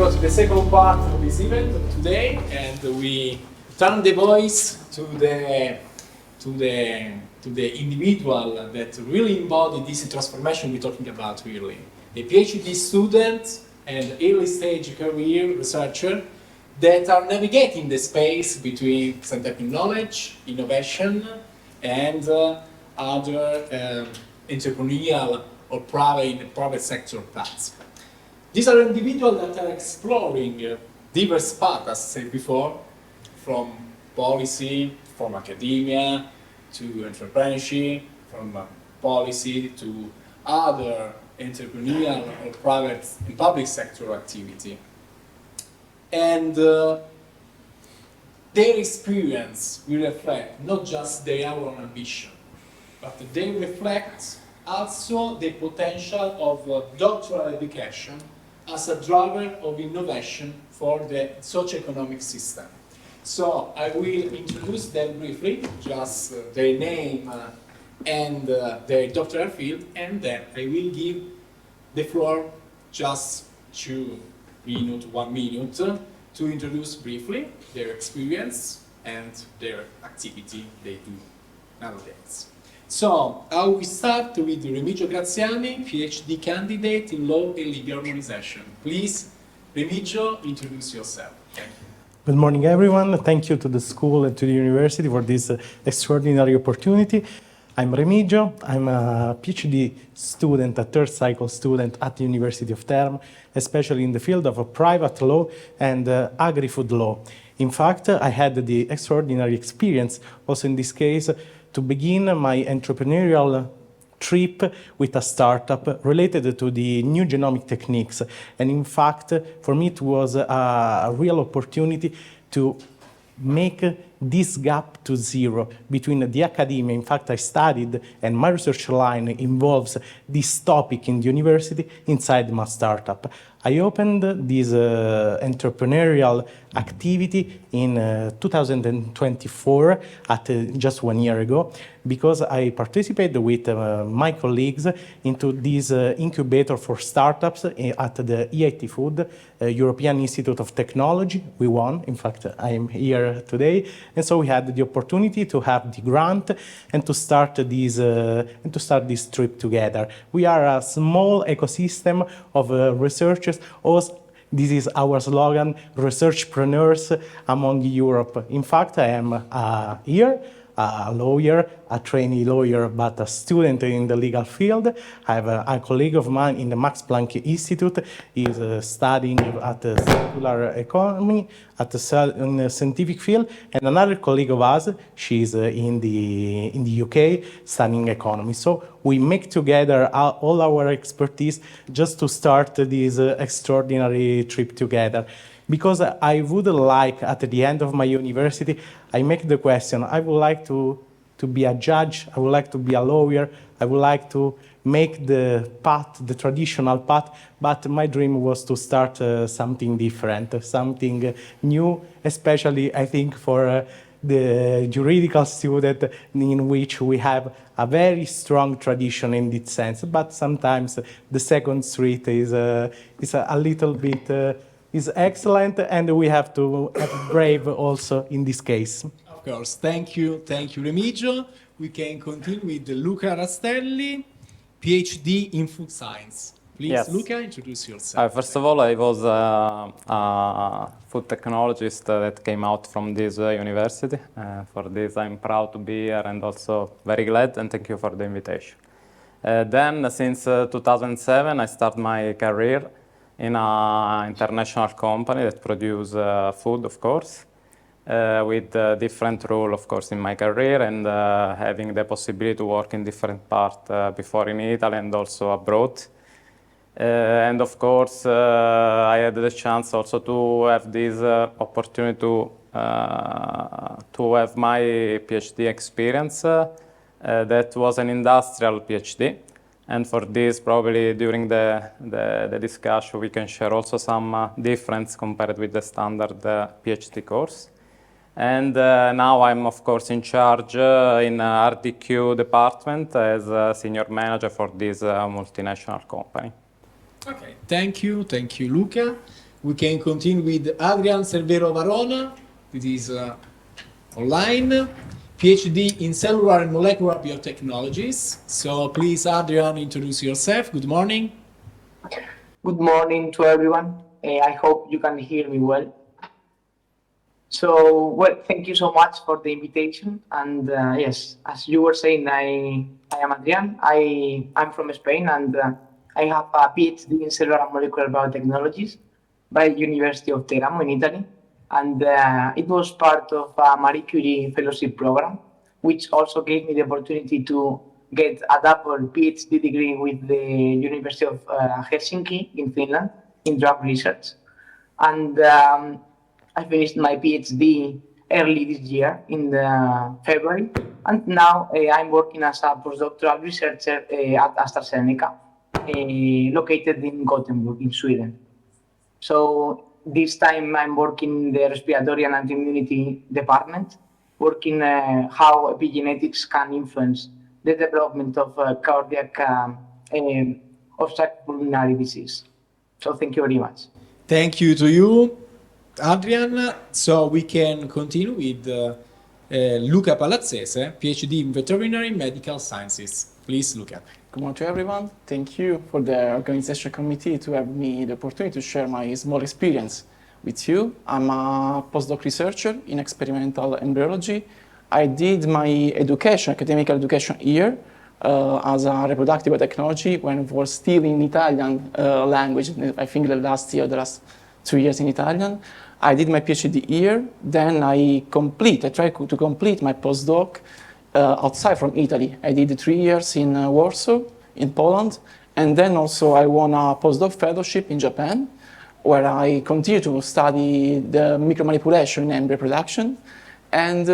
go to the second part of this event today, and we turn the voice to the individual that really embodied this transformation we're talking about, really. A PhD student and early stage career researcher that are navigating the space between scientific knowledge, innovation, and other entrepreneurial or private sector paths. These are individuals that are exploring diverse paths, as I said before, from policy, from academia, to entrepreneurship, from policy to other entrepreneurial or private and public sector activity. And their experience will reflect not just their own ambition, but they reflect also the potential of doctoral education as a driver of innovation for the socio-economic system. So I will introduce them briefly, just their name and their doctoral field, and then I will give the floor just 2 minutes, 1 minute, to introduce briefly their experience and their activity they do nowadays. So, I will start with Remigio Graziani, PhD candidate in Law and Legal Organization. Please, Remigio, introduce yourself. Thank you. Good morning, everyone. Thank you to the school and to the university for this extraordinary opportunity. I'm Remigio. I'm a PhD student, a third cycle student at the University of Teramo, especially in the field of private law and agri-food law. In fact, I had the extraordinary experience, also in this case, to begin my entrepreneurial trip with a startup related to the new genomic techniques. And in fact, for me, it was a real opportunity to make this gap to zero between the academia. In fact, I studied, and my research line involves this topic in the university inside my startup. I opened this entrepreneurial activity in 2024, just 1 year ago, because I participated with my colleagues into this incubator for startups at the EIT Food, European Institute of Technology. We won. In fact, I am here today. And so we had the opportunity to have the grant and to start this trip together. We are a small ecosystem of researchers. Also, this is our slogan, researchpreneurs among Europe. In fact, I am here, a lawyer, a trainee lawyer, but a student in the legal field. I have a colleague of mine in the Max Planck Institute. He is studying at the circular economy, in the scientific field, and another colleague of us, she's in the UK studying economy. So we make together all our expertise just to start this extraordinary trip together. Because I would like, at the end of my university, I make the question, I would like to be a judge, I would like to be a lawyer, I would like to make the path, the traditional path, but my dream was to start something different, something new, especially, I think, for the juridical student, in which we have a very strong tradition in this sense, but sometimes the second street is a little bit is excellent, and we have to have brave also in this case. Of course, thank you, Remigio. We can continue with Luca Rastelli, PhD in food science. Please, yes. Luca, introduce yourself. First of all, I was a food technologist that came out from this university. For this, I'm proud to be here and also very glad, and thank you for the invitation. Then, since 2007, I started my career in an international company that produce food, of course, with different role, of course, in my career, and having the possibility to work in different parts before in Italy and also abroad. And of course, I had the chance also to have this opportunity to have my PhD experience. That was an industrial PhD. And for this, probably during the discussion, we can share also some difference compared with the standard PhD course. And now I'm, of course, in charge in RDQ department as a senior manager for this multinational company. Okay, thank you, Luca. we can continue with Adrian Cervero Varona. This is online. PhD in cellular and molecular biotechnologies. So please, Adrian, introduce yourself. Good morning. Good morning to everyone. I hope you can hear me well. So, well, thank you so much for the invitation. And yes, as you were saying, I am Adrian. I'm from Spain, and I have a PhD in cellular and molecular biotechnologies by the University of Teramo in Italy. And it was part of a Marie Curie fellowship program, which also gave me the opportunity to get a double PhD degree with the University of Helsinki in Finland in drug research. And I finished my PhD early this year in February, and now I'm working as a postdoctoral researcher at AstraZeneca, located in Gothenburg in Sweden. So this time I'm working in the respiratory and autoimmunity department, working how epigenetics can influence the development of cardiac obstructive pulmonary disease. So thank you very much. Thank you to you, Adrian. So we can continue with Luca Palazzese, PhD in veterinary medical sciences. Please, Luca. Good morning to everyone. Thank you for the organization committee to have me the opportunity to share my small experience with you. I'm a postdoc researcher in experimental embryology. I did my education, academic education here as a reproductive biotechnology when it was still in Italian language. I think the last 2 years in Italian. I did my PhD here. Then I tried to complete my postdoc outside from Italy. I did 3 years in Warsaw, in Poland, and then also I won a postdoc fellowship in Japan, where I continued to study the micromanipulation in embryo production. And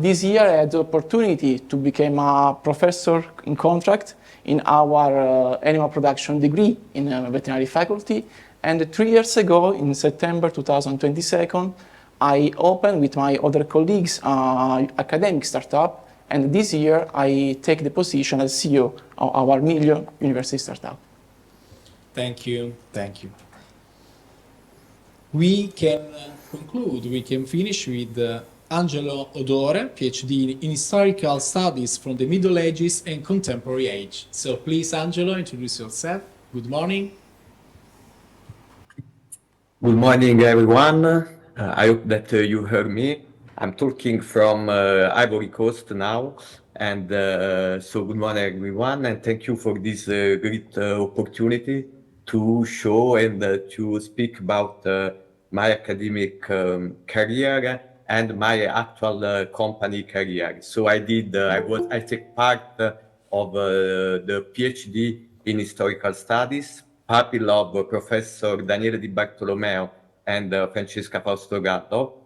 this year I had the opportunity to become a professor in contract in our animal production degree in veterinary faculty. And 3 years ago, in September 2022, I opened with my other colleagues academic startup. And this year, I take the position as CEO of our Miglio University startup. Thank you. Thank you. We can conclude, we can finish with Angelo Odore, PhD in Historical Studies from the Middle Ages and Contemporary Age. So please, Angelo, introduce yourself. Good morning. Good morning, everyone. I hope that you heard me. I'm talking from Ivory Coast now. And so good morning, everyone. And thank you for this great opportunity to show and to speak about my academic career and my actual company career. So I take part of the PhD in Historical Studies, pupil of Professor Daniele Di Bartolomeo and Francesca Fausto Gatto.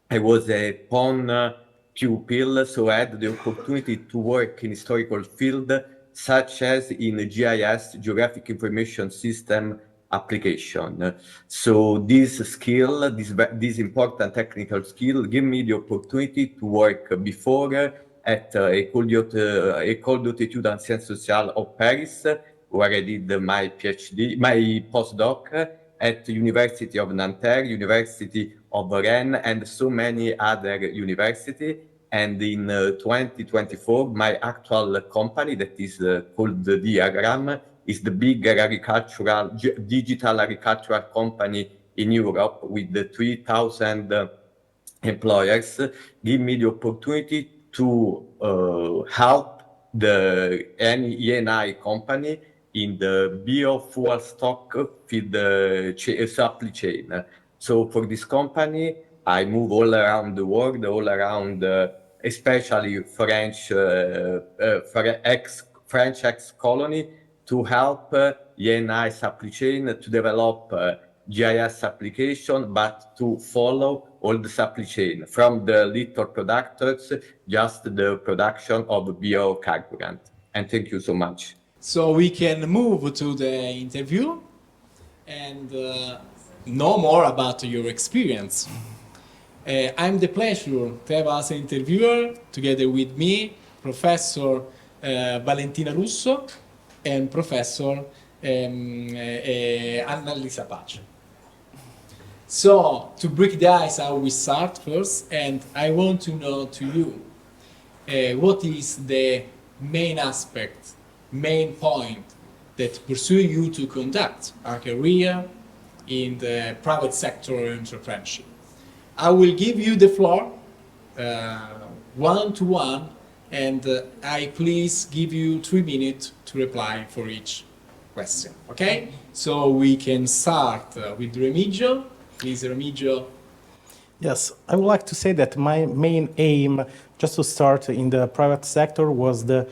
I was a PON pupil, so I had the opportunity to work in historical field, such as in GIS, Geographic Information System application. So this skill, this important technical skill, gave me the opportunity to work before at École d'études en sciences sociales of Paris, where I did my PhD, my postdoc at the University of Nanterre, University of Rennes, and so many other universities. And in 2024, my actual company, that is called the Diagram, is the big digital agricultural company in Europe with the 3,000 employers, give me the opportunity to help the ENI company in the biofuel stock feed supply chain. So for this company, I move all around the world, all around, especially French ex-colony, to help ENI supply chain to develop GIS application, but to follow all the supply chain from the little producers, just the production of biocarburant. And thank you so much. So we can move to the interview and know more about your experience. I'm the pleasure to have as an interviewer together with me, Professor Valentina Russo and Professor Annalisa Pace. So, to break the ice, I will start first, and I want to know to you what is the main aspect, main point that pursue you to conduct a career in the private sector entrepreneurship. I will give you the floor one to one, and I please give you 3 minutes to reply for each question. Okay? So we can start with Remigio. Please, Remigio. Yes, I would like to say that my main aim, just to start in the private sector, was the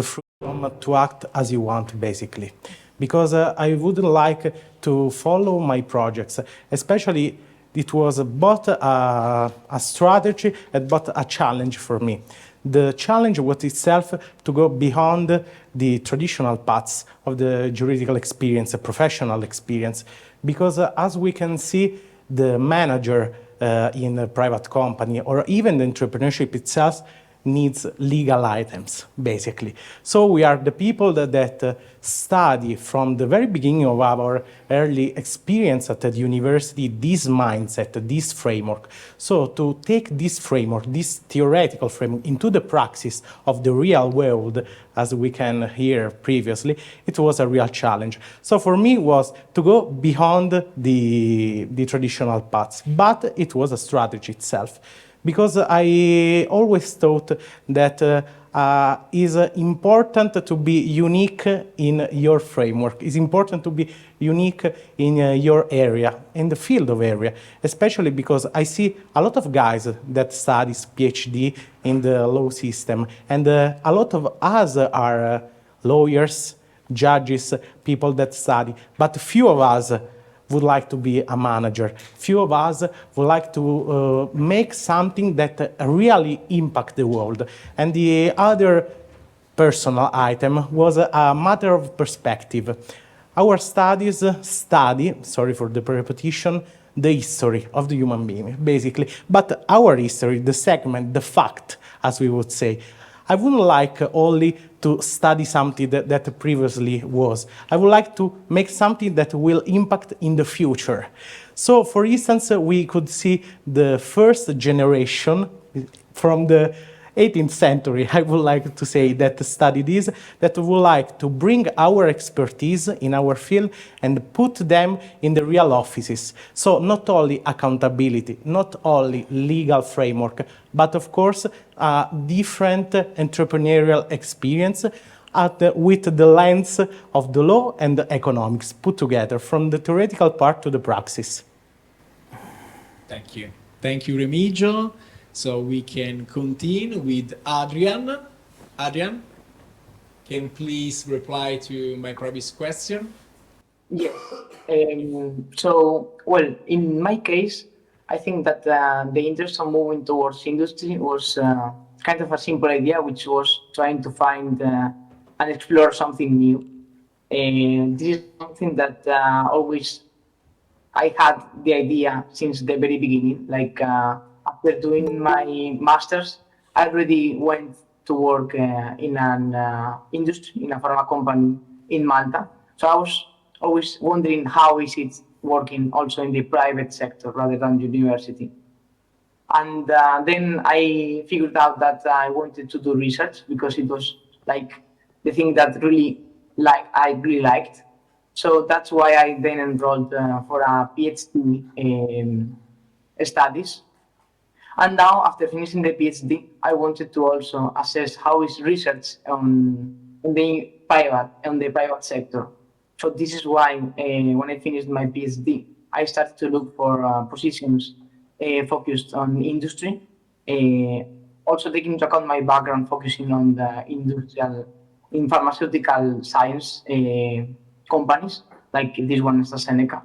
freedom to act as you want, basically. Because I would like to follow my projects, especially it was both a strategy and both a challenge for me. The challenge was itself to go beyond the traditional paths of the juridical experience, the professional experience, because as we can see, the manager in a private company or even the entrepreneurship itself needs legal items, basically. So we are the people that study from the very beginning of our early experience at the university this mindset, this framework. So to take this framework, this theoretical framework, into the praxis of the real world, as we can hear previously, it was a real challenge. So for me, it was to go beyond the traditional paths, but it was a strategy itself. Because I always thought that it's important to be unique in your framework. It's important to be unique in your area, in the field of area, especially because I see a lot of guys that studies PhD in the law system, and a lot of us are lawyers, judges, people that study, but few of us would like to be a manager. Few of us would like to make something that really impact the world. And the other personal item was a matter of perspective. Our studies study, sorry for the repetition, the history of the human being, basically. But our history, the segment, the fact, as we would say, I wouldn't like only to study something that previously was. I would like to make something that will impact in the future. So, for instance, we could see the first generation from the 18th century, I would like to say, that study this, that would like to bring our expertise in our field and put them in the real offices. So not only accountability, not only legal framework, but of course, a different entrepreneurial experience with the lens of the law and the economics put together from the theoretical part to the praxis. Thank you. Thank you, Remigio. So we can continue with Adrian. Adrian, can you please reply to my previous question? Yes. Well, in my case, I think that the interest of moving towards industry was kind of a simple idea, which was trying to find and explore something new. And this is something that always I had the idea since the very beginning. Like after doing my master's, I already went to work in an industry, in a pharma company in Malta. So I was always wondering how is it working also in the private sector rather than university. And then I figured out that I wanted to do research because it was like the thing that I really liked. So that's why I then enrolled for a PhD studies. And now, after finishing the PhD, I wanted to also assess how is research on the private sector. So this is why when I finished my PhD, I started to look for positions focused on industry. Also taking into account my background, focusing on the in pharmaceutical science companies, like this one, AstraZeneca.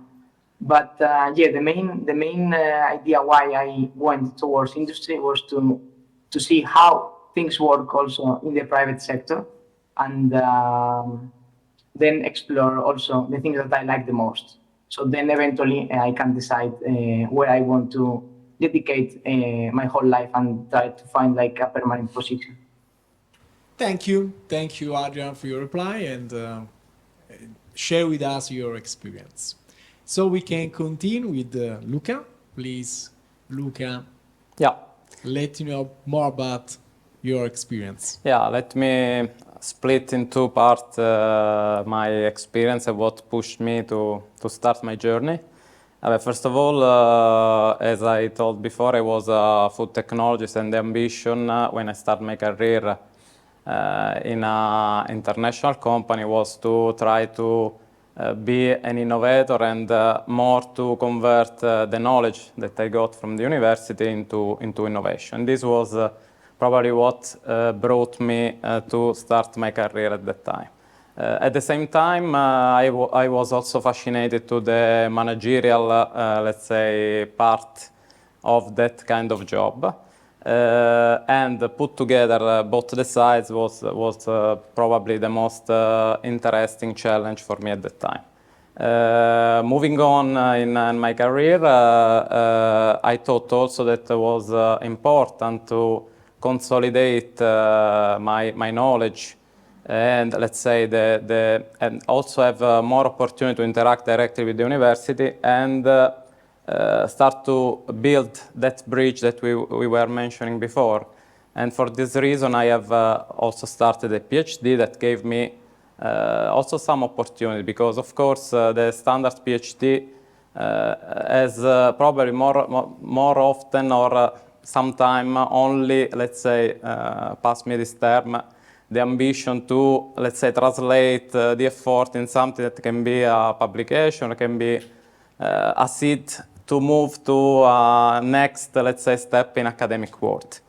But yeah, the main idea why I went towards industry was to see how things work also in the private sector, and then explore also the things that I like the most. So then eventually I can decide where I want to dedicate my whole life and try to find like a permanent position. Thank you, Adrian, for your reply and share with us your experience. So we can continue with Luca. Please, Luca, Yeah. let you know more about your experience. Yeah, let me split in two parts my experience and what pushed me to start my journey. First of all, as I told before, I was a food technologist, and the ambition when I started my career in an international company was to try to be an innovator and more to convert the knowledge that I got from the university into innovation. This was probably what brought me to start my career at that time. At the same time, I was also fascinated to the managerial, let's say, part of that kind of job. And put together both the sides was probably the most interesting challenge for me at that time. Moving on in my career, I thought also that it was important to consolidate my knowledge and let's say and also have more opportunity to interact directly with the university and start to build that bridge that we were mentioning before. And for this reason, I have also started a PhD that gave me also some opportunity, because of course the standard PhD has probably more often or sometime only, let's say, pass me this term, the ambition to, let's say, translate the effort in something that can be a publication, can be a seed to move to next, let's say, step in academic world.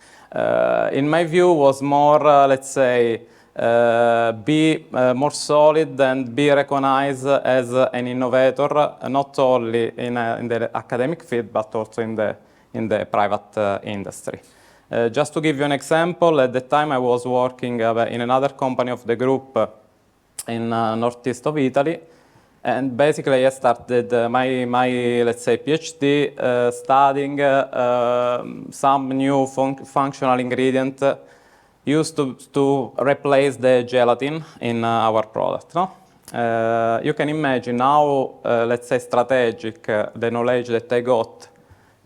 In my view, was more, let's say, be more solid and be recognized as an innovator, not only in the academic field, but also in the private industry. Just to give you an example, at the time I was working in another company of the group in northeast of Italy, and basically I started my let's say PhD studying some new functional ingredient used to replace the gelatin in our product. No? You can imagine how let's say strategic the knowledge that I got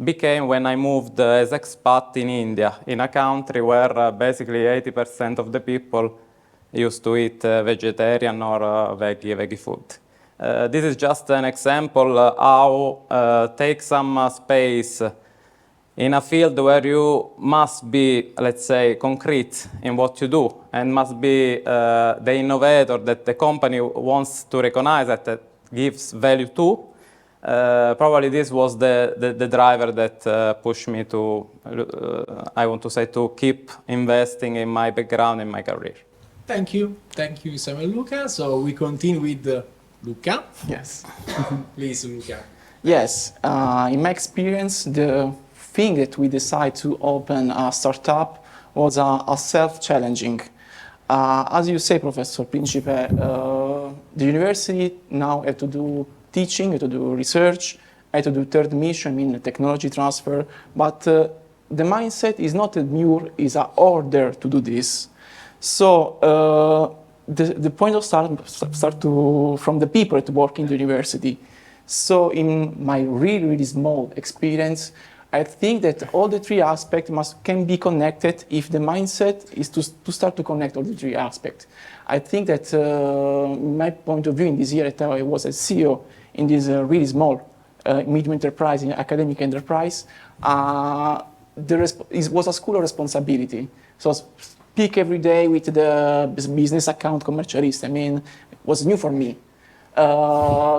became when I moved as expat in India, in a country where basically 80% of the people used to eat vegetarian or veggie food. This is just an example how take some space in a field where you must be, let's say, concrete in what you do and must be the innovator that the company wants to recognize that gives value to. Probably this was the driver that pushed me to, I want to say, to keep investing in my background, in my career. Thank you, Samuel Luca. So we continue with Luca. Yes. Please, Luca. Yes. In my experience, the thing that we decided to open a startup was a self-challenging. As you say, Professor Principe, the university now had to do teaching, had to do research, had to do third mission, I mean technology transfer, but the mindset is not a new, is an order to do this. So the point of start from the people to work in the university. So in my really small experience, I think that all the three aspects can be connected if the mindset is to start to connect all the three aspects. I think that my point of view in this year that I was a CEO in this really small medium enterprise, in academic enterprise, it was a school of responsibility. So speak every day with the business account commercialist. I mean, it was new for me.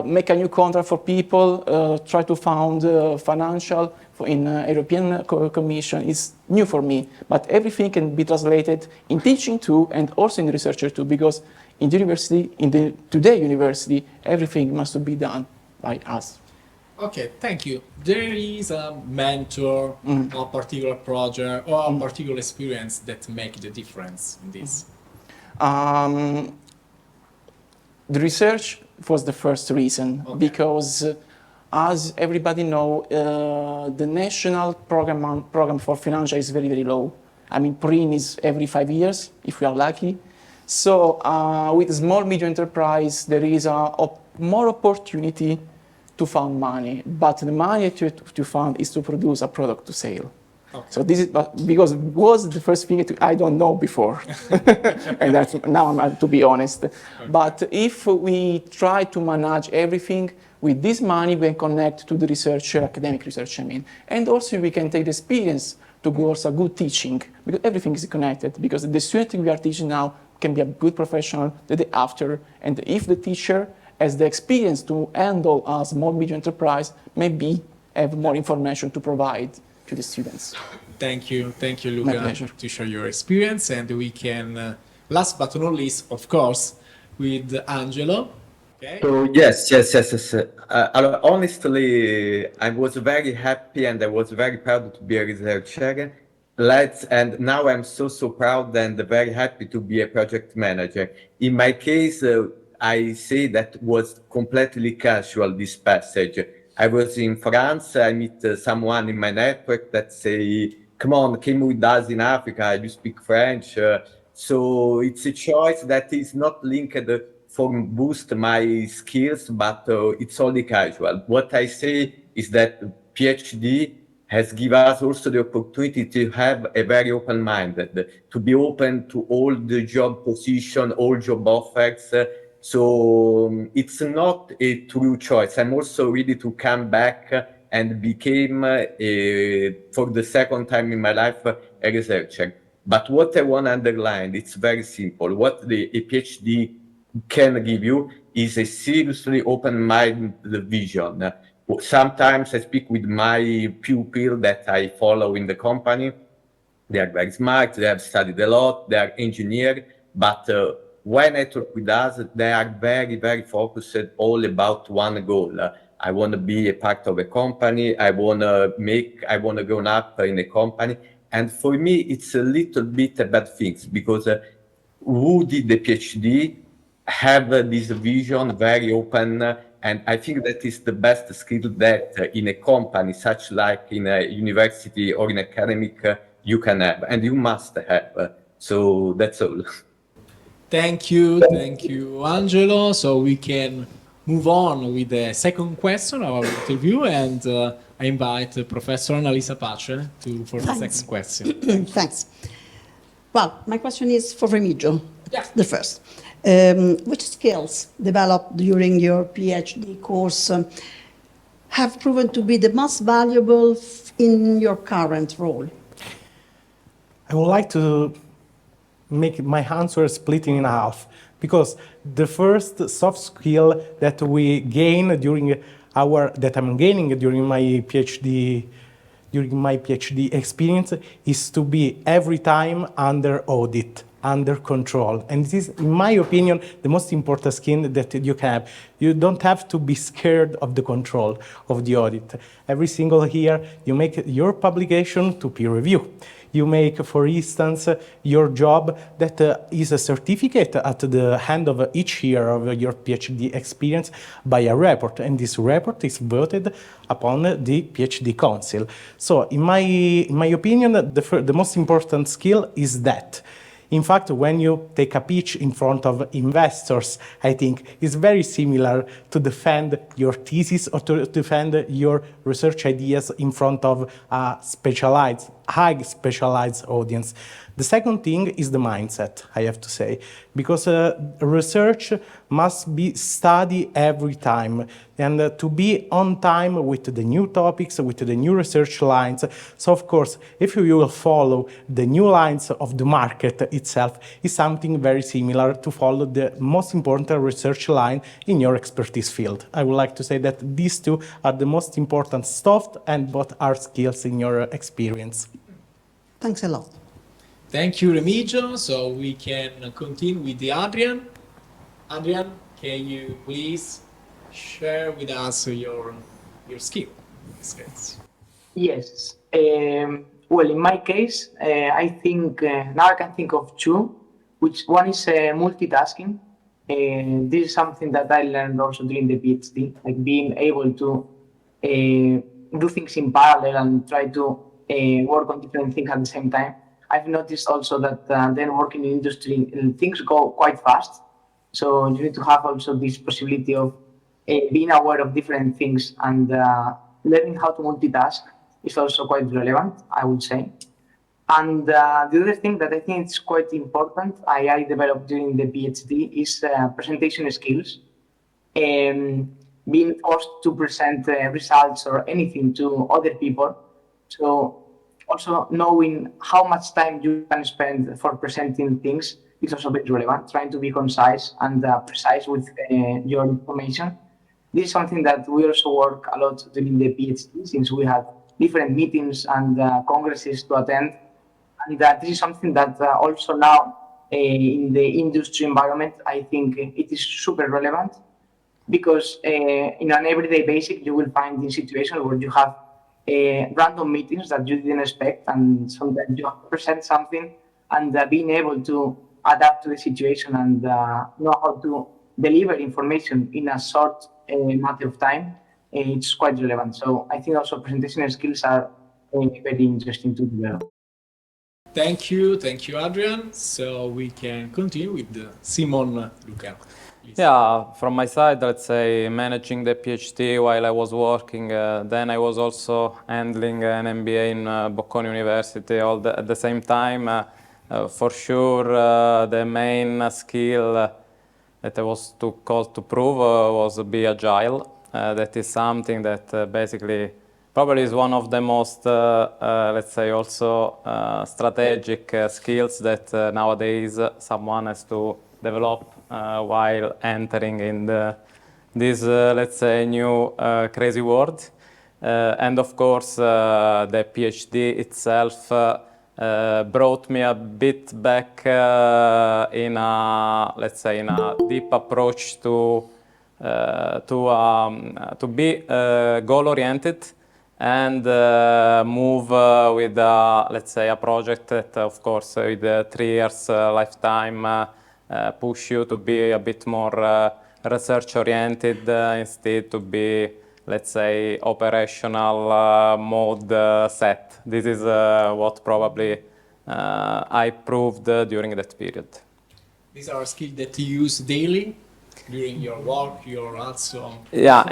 Make a new contract for people, try to found financial in European Commission is new for me. But everything can be translated in teaching too, and also in researcher too, because in the university, today university, everything must be done by us. Okay, thank you. There is a mentor, a particular project, or a particular experience that make the difference in this. The research was the first reason, because as everybody know, the national program for financial is very low. I mean, PRIN is every 5 years, if we are lucky. So with small medium enterprise, there is more opportunity to find money, but the money to find is to produce a product to sell. Okay. So this is because it was the first thing that I don't know before, and that's now I'm to be honest. But if we try to manage everything with this money, we can connect to the research, academic research, I mean, and also we can take the experience to go also good teaching because everything is connected. Because the student we are teaching now can be a good professional the day after, and if the teacher has the experience to handle a small medium enterprise, maybe have more information to provide to the students. Thank you, My Luca, pleasure. to share your experience. And we can, last but not least, of course, with Angelo. Okay. So yes. Honestly, I was very happy and I was very proud to be a researcher. And now I'm so proud and very happy to be a project manager. In my case, I say that was completely casual, this passage. I was in France, I meet someone in my network that say, come on, came with us in Africa, you speak French. So it's a choice that is not linked for boost my skills, but it's only casual. What I say is that PhD has given us also the opportunity to have a very open-minded, to be open to all the job position, all job offers. So it's not a true choice. I'm also ready to come back and became, for the second time in my life, a researcher. But what I want to underline, it's very simple. What a PhD can give you is a seriously open-minded vision. Sometimes I speak with my pupil that I follow in the company. They are very smart, they have studied a lot, they are engineers, but when I talk with us, they are very focused all about one goal. I want to be a part of a company, I want to grow up in a company. And for me, it's a little bit about things because who did the PhD have this vision very open, and I think that is the best skill that in a company, such like in a university or in academic, you can have, and you must have. So that's all. Thank you, Angelo. So we can move on with the second question of our interview, and I invite Professor Annalisa Pace for the Thanks. second question. Thanks. Well, my question is for Remigio. Yeah. The first. Which skills developed during your PhD course have proven to be the most valuable in your current role? I would like to make my answer split in half because the first soft skill that we gain that I'm gaining during my PhD experience is to be every time under audit, under control. And this is, in my opinion, the most important skill that you can have. You don't have to be scared of the control of the audit. Every single year, you make your publication to peer review. You make, for instance, your job that is a certificate at the end of each year of your PhD experience by a report, and this report is voted upon the PhD Council. So, in my opinion, the most important skill is that. In fact, when you take a pitch in front of investors, I think it's very similar to defend your thesis or to defend your research ideas in front of a highly specialized audience. The second thing is the mindset, I have to say, because research must be studied every time and to be on time with the new topics, with the new research lines. So, of course, if you will follow the new lines of the market itself, is something very similar to follow the most important research line in your expertise field. I would like to say that these two are the most important soft and both hard skills in your experience. Thanks a lot. Thank you, Remigio. So we can continue with the Adrian. Adrian, can you please share with us your skills? Yes. Well, in my case, I think now I can think of two, which one is multitasking. This is something that I learned also during the PhD, like being able to do things in parallel and try to work on different things at the same time. I've noticed also that then working in industry, things go quite fast. So you need to have also this possibility of being aware of different things and learning how to multitask is also quite relevant, I would say. And the other thing that I think is quite important, I developed during the PhD, is presentation skills. Being forced to present results or anything to other people. So also knowing how much time you can spend for presenting things is also very relevant, trying to be concise and precise with your information. This is something that we also work a lot during the PhD, since we had different meetings and congresses to attend. And this is something that also now in the industry environment, I think it is super relevant, because in an everyday basis, you will find in situations where you have random meetings that you didn't expect, and sometimes you have to present something, and being able to adapt to the situation and know how to deliver information in a short matter of time, it's quite relevant. So I think also presentation skills are very interesting to develop. Thank you, Adrian. So we can continue with Simon Luca. Please. Yeah, from my side, let's say managing the PhD while I was working. Then I was also handling an MBA in Bocconi University at the same time. For sure, the main skill that I was called to prove was be agile. That is something that basically probably is one of the most, let's say, also strategic skills that nowadays someone has to develop while entering in this, let's say, new crazy world. And of course, the PhD itself brought me a bit back in a, let's say, in a deep approach to be goal-oriented and move with, let's say, a project that, of course, with 3 years lifetime push you to be a bit more research-oriented instead to be, let's say, operational mode set. This is what probably I proved during that period. These are skills that you use daily during your work, your also. Yeah,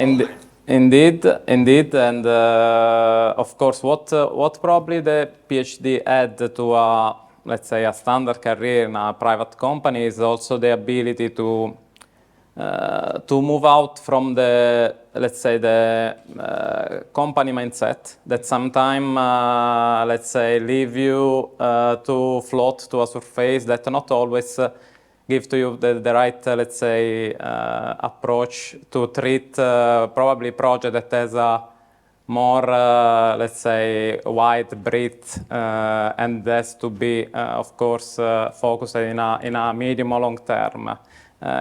indeed, and of course, what probably the PhD add to a, let's say, a standard career in a private company is also the ability to move out from the, let's say, the company mindset that sometimes, let's say, leave you to float to a surface that not always give to you the right, let's say, approach to treat probably project that has a more, let's say, wide breadth and has to be, of course, focused in a medium or long term.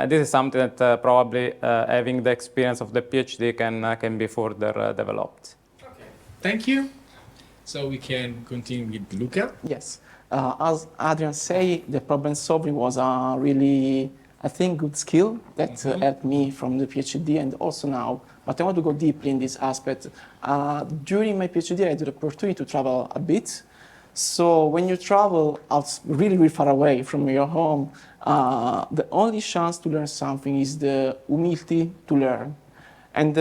This is something that probably having the experience of the PhD can be further developed. Okay. Thank you. So we can continue with Luca. Yes. As Adrian said, the problem solving was a really, I think, good skill that helped me from the PhD and also now. But I want to go deeply in this aspect. During my PhD, I had the opportunity to travel a bit. So when you travel out really, really far away from your home, the only chance to learn something is the humility to learn. And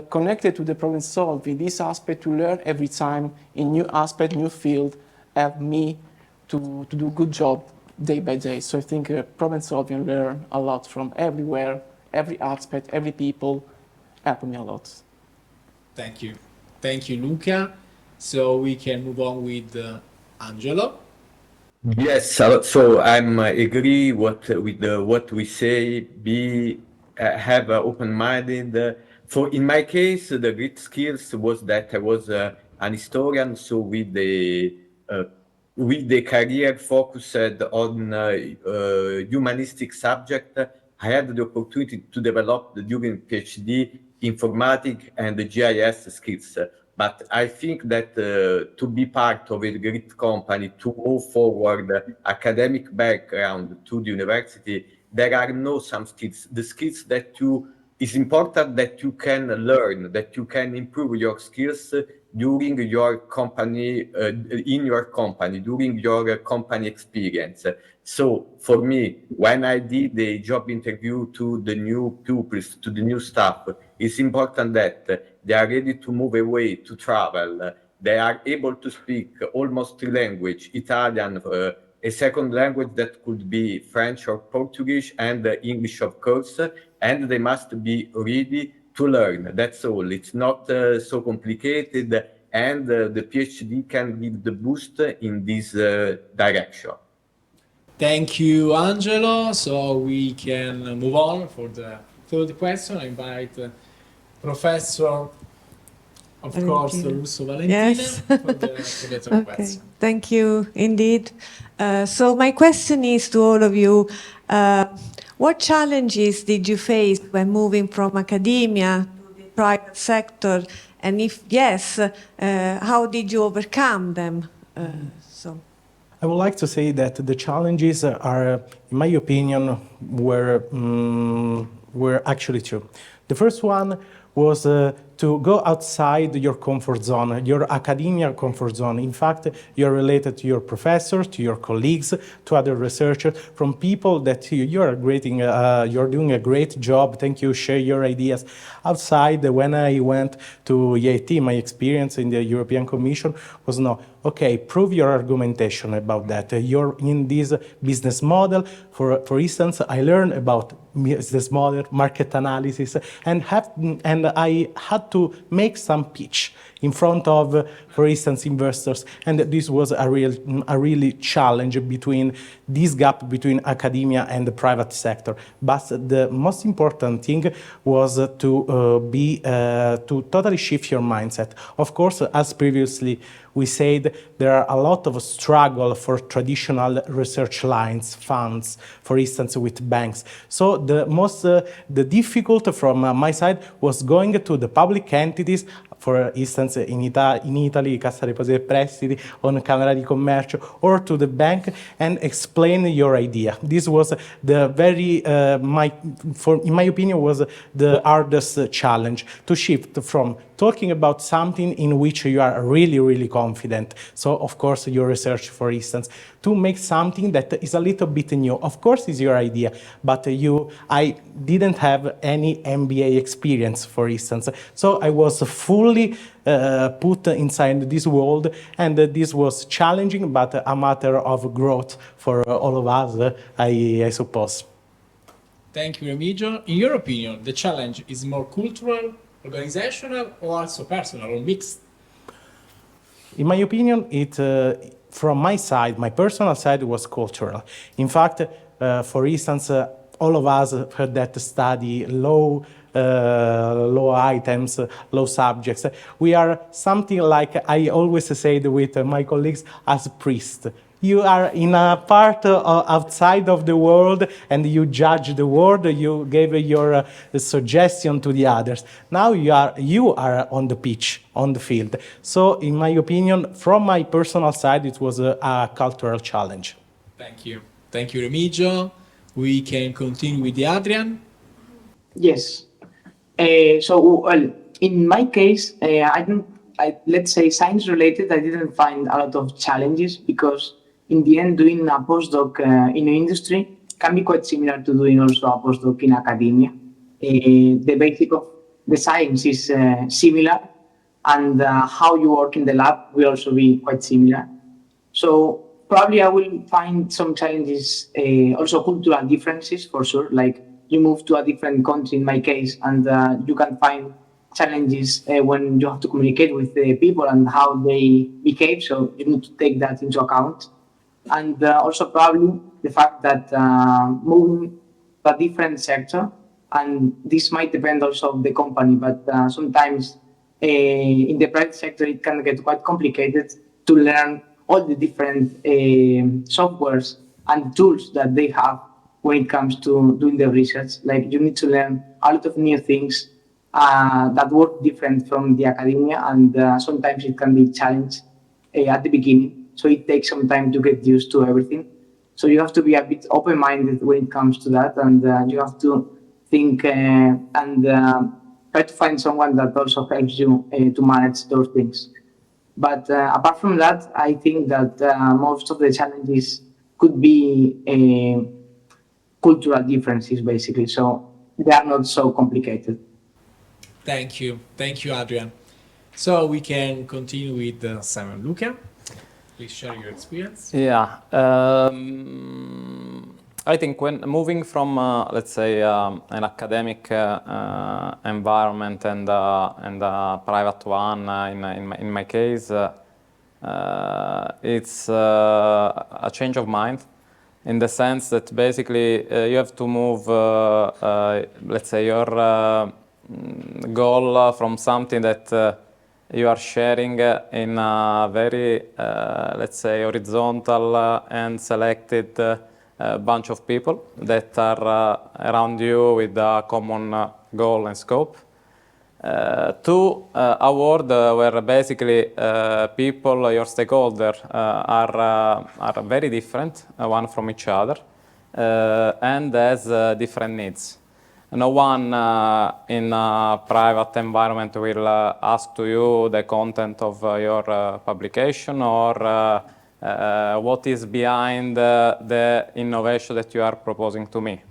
connected to the problem solving, this aspect to learn every time in new aspect, new field, helped me to do a good job day by day. So I think problem solving, learn a lot from everywhere, every aspect, every people, helped me a lot. Thank you. Thank you, Luca. So we can move on with Angelo. Yes, so I'm agree with what we say. Have open-minded. For in my case, the great skills was that I was an historian, so with the career focused on humanistic subject, I had the opportunity to develop during PhD informatics and the GIS skills. But I think that to be part of a great company, to move forward academic background to the university, there are no some skills. The skills that you it's important that you can learn, that you can improve your skills during your company, in your company, during your company experience. So for me, when I did the job interview to the new pupils, to the new staff, it's important that they are ready to move away, to travel. They are able to speak almost three languages, Italian, a second language that could be French or Portuguese, and English, of course, and they must be ready to learn. That's all. It's not so complicated, and the PhD can give the boost in this direction. Thank you, Angelo. So we can move on for the third question. I invite Professor, of course, Valentina. Russo Valentina Yes. for the third Okay, question. thank you indeed. So my question is to all of you, what challenges did you face when moving from academia to the private sector? And if yes, how did you overcome them? So. I would like to say that the challenges are, in my opinion, were actually two. The first one was to go outside your comfort zone, your academia comfort zone. In fact, you're related to your professors, to your colleagues, to other researchers, from people that you're doing a great job. Thank you, share your ideas. Outside, when I went to EIT, my experience in the European Commission was no, okay, prove your argumentation about that. You're in this business model. For instance, I learned about business model, market analysis, and I had to make some pitch in front of, for instance, investors. And this was a really challenge between this gap between academia and the private sector. But the most important thing was to totally shift your mindset. Of course, as previously we said, there are a lot of struggle for traditional research lines, funds, for instance, with banks. So the difficult from my side was going to the public entities, for instance, in Italy, Cassa Depositi e Prestiti, on Camera di Commercio, or to the bank, and explain your idea. This was the in my opinion, was the hardest challenge, to shift from talking about something in which you are really, really confident. So, of course, your research, for instance, to make something that is a little bit new. Of course, it's your idea, but I didn't have any MBA experience, for instance. So I was fully put inside this world, and this was challenging, but a matter of growth for all of us, I suppose. Thank you, Remigio. In your opinion, the challenge is more cultural, organizational, or also personal, or mixed? In my opinion, from my side, my personal side, was cultural. In fact, for instance, all of us that study law items, law subjects, we are something like, I always say with my colleagues, as priests. You are in a part outside of the world, and you judge the world, you give your suggestion to the others. Now you are on the pitch, on the field. So in my opinion, from my personal side, it was a cultural challenge. Thank you. Thank you, Remigio. We can continue with the Adrian. Yes. In my case, let's say science related, I didn't find a lot of challenges, because in the end, doing a postdoc in an industry can be quite similar to doing also a postdoc in academia. The basic of the science is similar, and how you work in the lab will also be quite similar. So probably I will find some challenges, also cultural differences for sure, like you move to a different country in my case, and you can find challenges when you have to communicate with the people and how they behave, so you need to take that into account. And also probably the fact that moving to a different sector, and this might depend also on the company, but sometimes in the private sector it can get quite complicated to learn all the different softwares and tools that they have when it comes to doing the research. Like, you need to learn a lot of new things that work different from the academia, and sometimes it can be a challenge at the beginning. So it takes some time to get used to everything. So you have to be a bit open-minded when it comes to that, and you have to think and try to find someone that also helps you to manage those things. But apart from that, I think that most of the challenges could be cultural differences, basically. So they are not so complicated. Thank you, Adrian. So we can continue with Simon Luca. Please share your experience. Yeah, I think when moving from, let's say, an academic environment and a private one, in my case, it's a change of mind, in the sense that basically you have to move, let's say, your goal from something that you are sharing in a very, let's say, horizontal and selected bunch of people that are around you with a common goal and scope, to a world where basically people, your stakeholders, are very different one from each other and has different needs. No one in a private environment will ask to you the content of your publication or what is behind the innovation that you are proposing to me.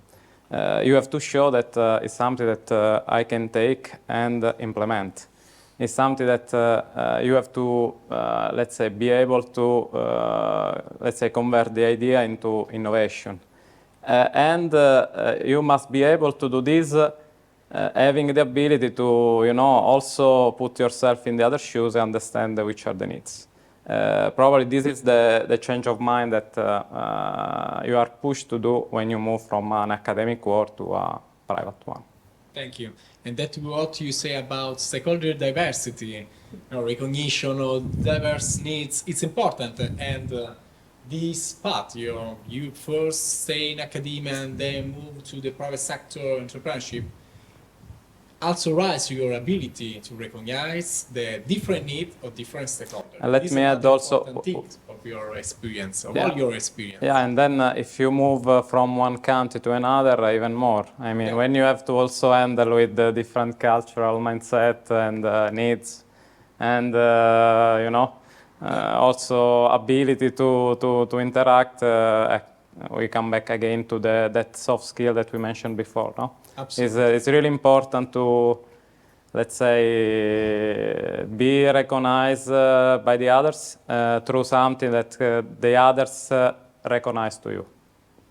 You have to show that it's something that I can take and implement. It's something that you have to, let's say, be able to, let's say, convert the idea into innovation. And you must be able to do this having the ability to, also put yourself in the other shoes and understand which are the needs. Probably this is the change of mind that you are pushed to do when you move from an academic world to a private one. Thank you. And that's what you say about stakeholder diversity, recognition of diverse needs. It's important, and this path, you first stay in academia and then move to the private sector entrepreneurship, also rise your ability to recognize the different needs of different stakeholders. And let me add also of your experience, of all your experience. Yeah, and then if you move from one country to another, even more. I mean, when you have to also handle with the different cultural mindset and needs, and also ability to interact. We come back again to that soft skill that we mentioned before. No, absolutely. It's really important to, let's say, be recognized by the others through something that the others recognize to you.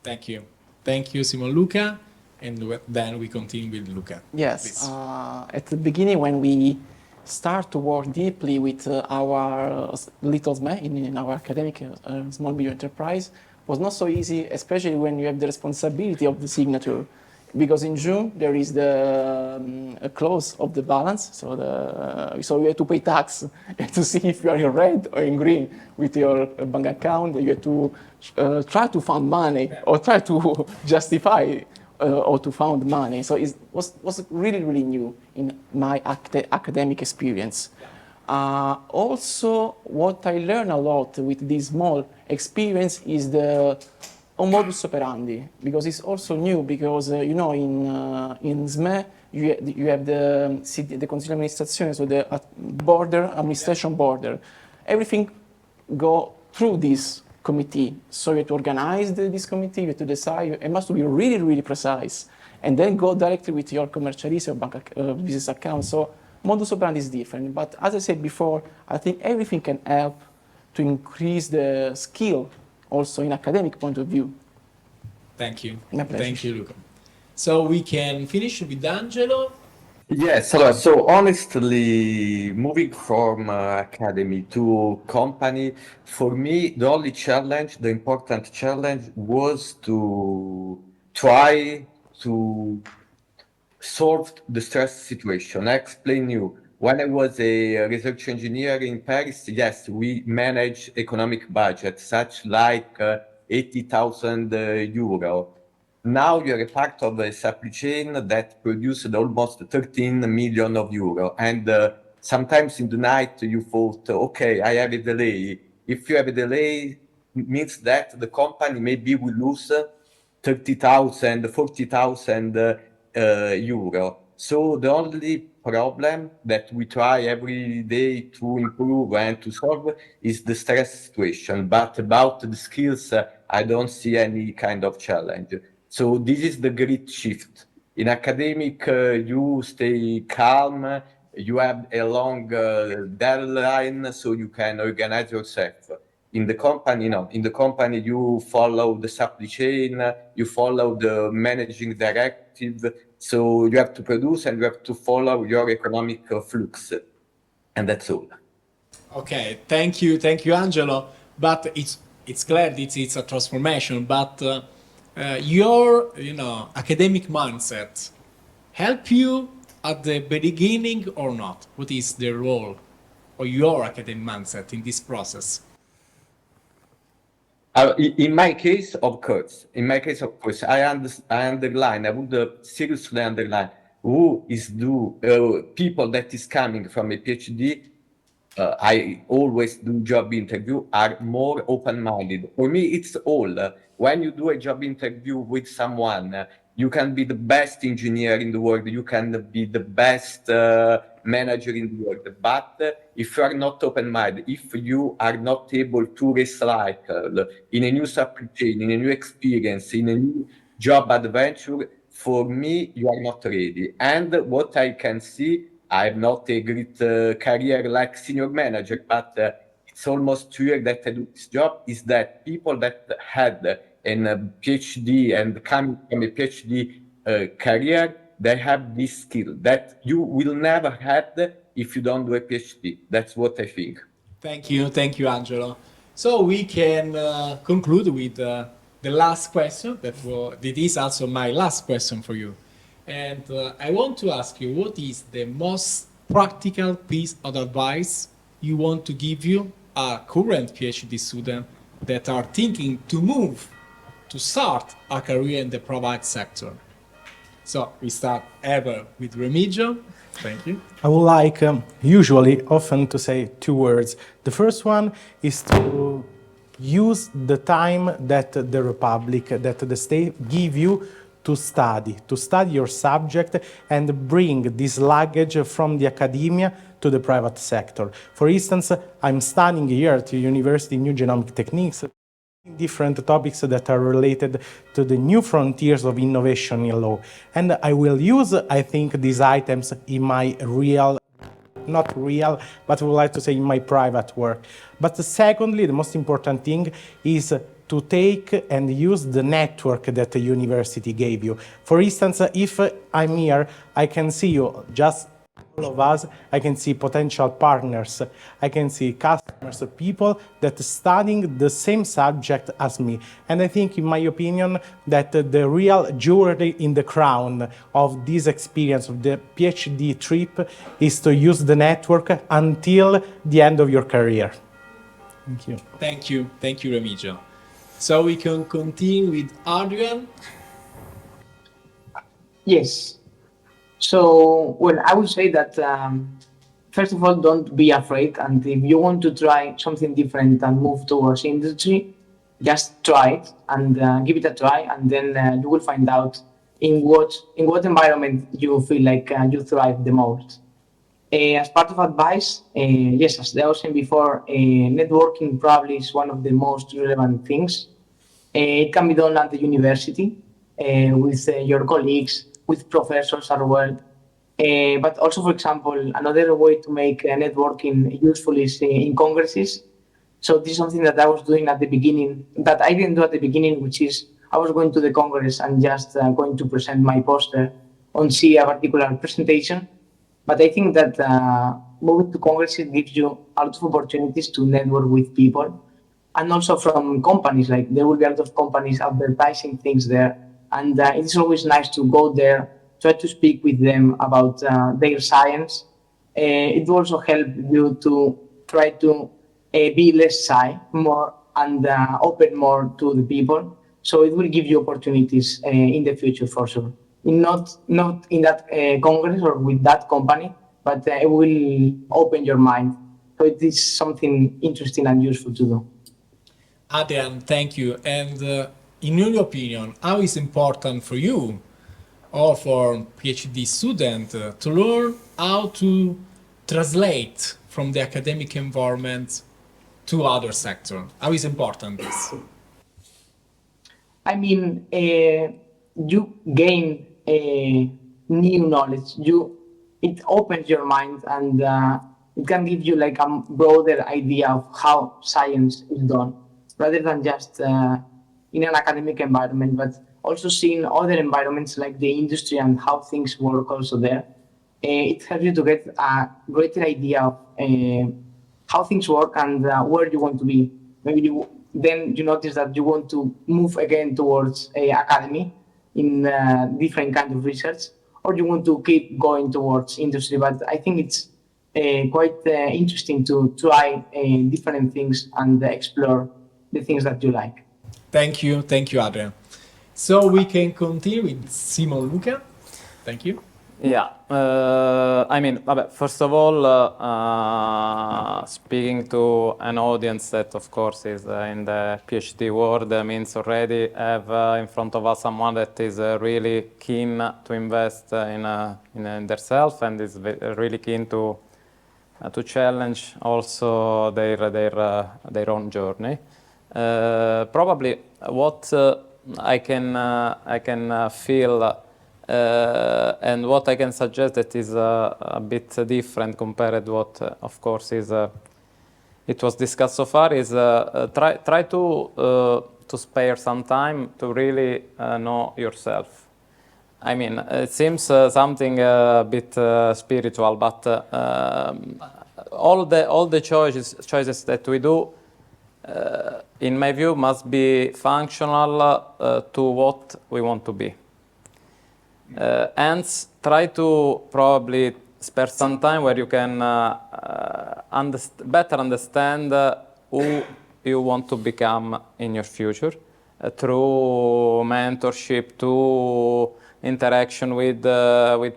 Thank you, Simon Luca, and then we continue with Luca. Yes, at the beginning when we start to work deeply with our little SME in our academic small medium enterprise was not so easy, especially when you have the responsibility of the signature, because in June there is the close of the balance, so you have to pay tax to see if you are in red or in green with your bank account. You have to try to find money or try to justify or to find money. So it was really, really new in my academic experience. Also, what I learned a lot with this small experience is the modus operandi, because it's also new, because in SME you have the Consiglio di Amministrazione, so the administration border. Everything go through this committee. So you have to organize this committee, you have to decide, it must be really, really precise, and then go directly with your commercialist or bank business account. So modus operandi is different, but as I said before, I think everything can help to increase the skill also in academic point of view. Thank you. My pleasure. Thank you, Luca. So we can finish with Angelo. Yes, so honestly, moving from academy to company, for me, the only challenge, the important challenge was to try to solve the stress situation. I explain you. When I was a research engineer in Paris, yes, we manage economic budget, such like 80,000 euro. Now you're a part of a supply chain that produced almost 13 million of euro. And sometimes in the night you thought, okay, I have a delay. If you have a delay, it means that the company maybe will lose 30,000, 40,000 euro. So the only problem that we try every day to improve and to solve is the stress situation. But about the skills, I don't see any kind of challenge. So this is the great shift. In academic, you stay calm, you have a long deadline, so you can organize yourself. In the company, no. In the company, you follow the supply chain, you follow the managing directive. So you have to produce and you have to follow your economic flux, and that's all. Okay, thank you, Angelo. But it's clear it's a transformation. But your academic mindset help you at the beginning or not? What is the role of your academic mindset in this process? In my case, of course. I underline. I would seriously underline who is people that is coming from a PhD. I always do job interview are more open-minded. For me, it's all. When you do a job interview with someone, you can be the best engineer in the world. You can be the best manager in the world. But if you are not open-minded, if you are not able to recycle in a new supply chain, in a new experience, in a new job adventure, for me, you are not ready. And what I can see, I'm not a great career like senior manager, but it's almost 2 years that I do this job, is that people that had a PhD and coming from a PhD career, they have this skill that you will never have if you don't do a PhD. That's what I think. Thank you, Angelo. So we can conclude with the last question. That is also my last question for you. And I want to ask you, what is the most practical piece of advice you want to give you a current PhD student that are thinking to start a career in the private sector? So we start ever with Remigio. Thank you. I would like, often to say 2 words. The first one is to use the time that the Republic, that the state give you to study your subject and bring this luggage from the academia to the private sector. For instance, I'm studying here at the University New Genomic Techniques, different topics that are related to the new frontiers of innovation in law. And I will use, I think, these items in my not real, but I would like to say in my private work. But secondly, the most important thing is to take and use the network that the university gave you. For instance, if I'm here, I can see you, just all of us, I can see potential partners, I can see customers, people that are studying the same subject as me. And I think, in my opinion, that the real jewelry in the crown of this experience, of the PhD trip, is to use the network until the end of your career. Thank you. Thank you, Remigio. So we can continue with Adrian. Yes. So, well, I would say that, first of all, don't be afraid. And if you want to try something different and move towards industry, just try it and give it a try. And then you will find out in what environment you feel like you thrive the most. As part of advice, yes, as I was saying before, networking probably is one of the most relevant things. It can be done at the university with your colleagues, with professors as well. But also, for example, another way to make networking useful is in congresses. So this is something that I was doing at the beginning, that I didn't do at the beginning, which is I was going to the congress and just going to present my poster on a particular presentation. But I think that moving to congresses gives you a lot of opportunities to network with people, and also from companies. Like, there will be a lot of companies advertising things there, and it's always nice to go there, try to speak with them about their science. It will also help you to try to be less shy, more, and open more to the people. So it will give you opportunities in the future for sure. Not in that congress or with that company, but it will open your mind. So it is something interesting and useful to do. Adrian, thank you. And in your opinion, how is important for you or for PhD student to learn how to translate from the academic environment to other sector? How is important this? I mean, you gain new knowledge. It opens your mind, and it can give you like a broader idea of how science is done, rather than just in an academic environment, but also seeing other environments like the industry and how things work also there. It helps you to get a greater idea of how things work and where you want to be. Maybe then you notice that you want to move again towards academy in different kind of research, or you want to keep going towards industry. But I think it's quite interesting to try different things and explore the things that you like. Thank you, Adrian. So we can continue with Simon Luca. Thank you. Yeah, I mean, first of all, speaking to an audience that, of course, is in the PhD world means already have in front of us someone that is really keen to invest in themselves and is really keen to challenge also their own journey. Probably what I can feel. And what I can suggest that is a bit different compared to what, of course, is it was discussed so far is try to spare some time to really know yourself. I mean, it seems something a bit spiritual, but all the choices that we do, in my view, must be functional to what we want to be. Hence, try to probably spare some time where you can better understand who you want to become in your future through mentorship, to interaction with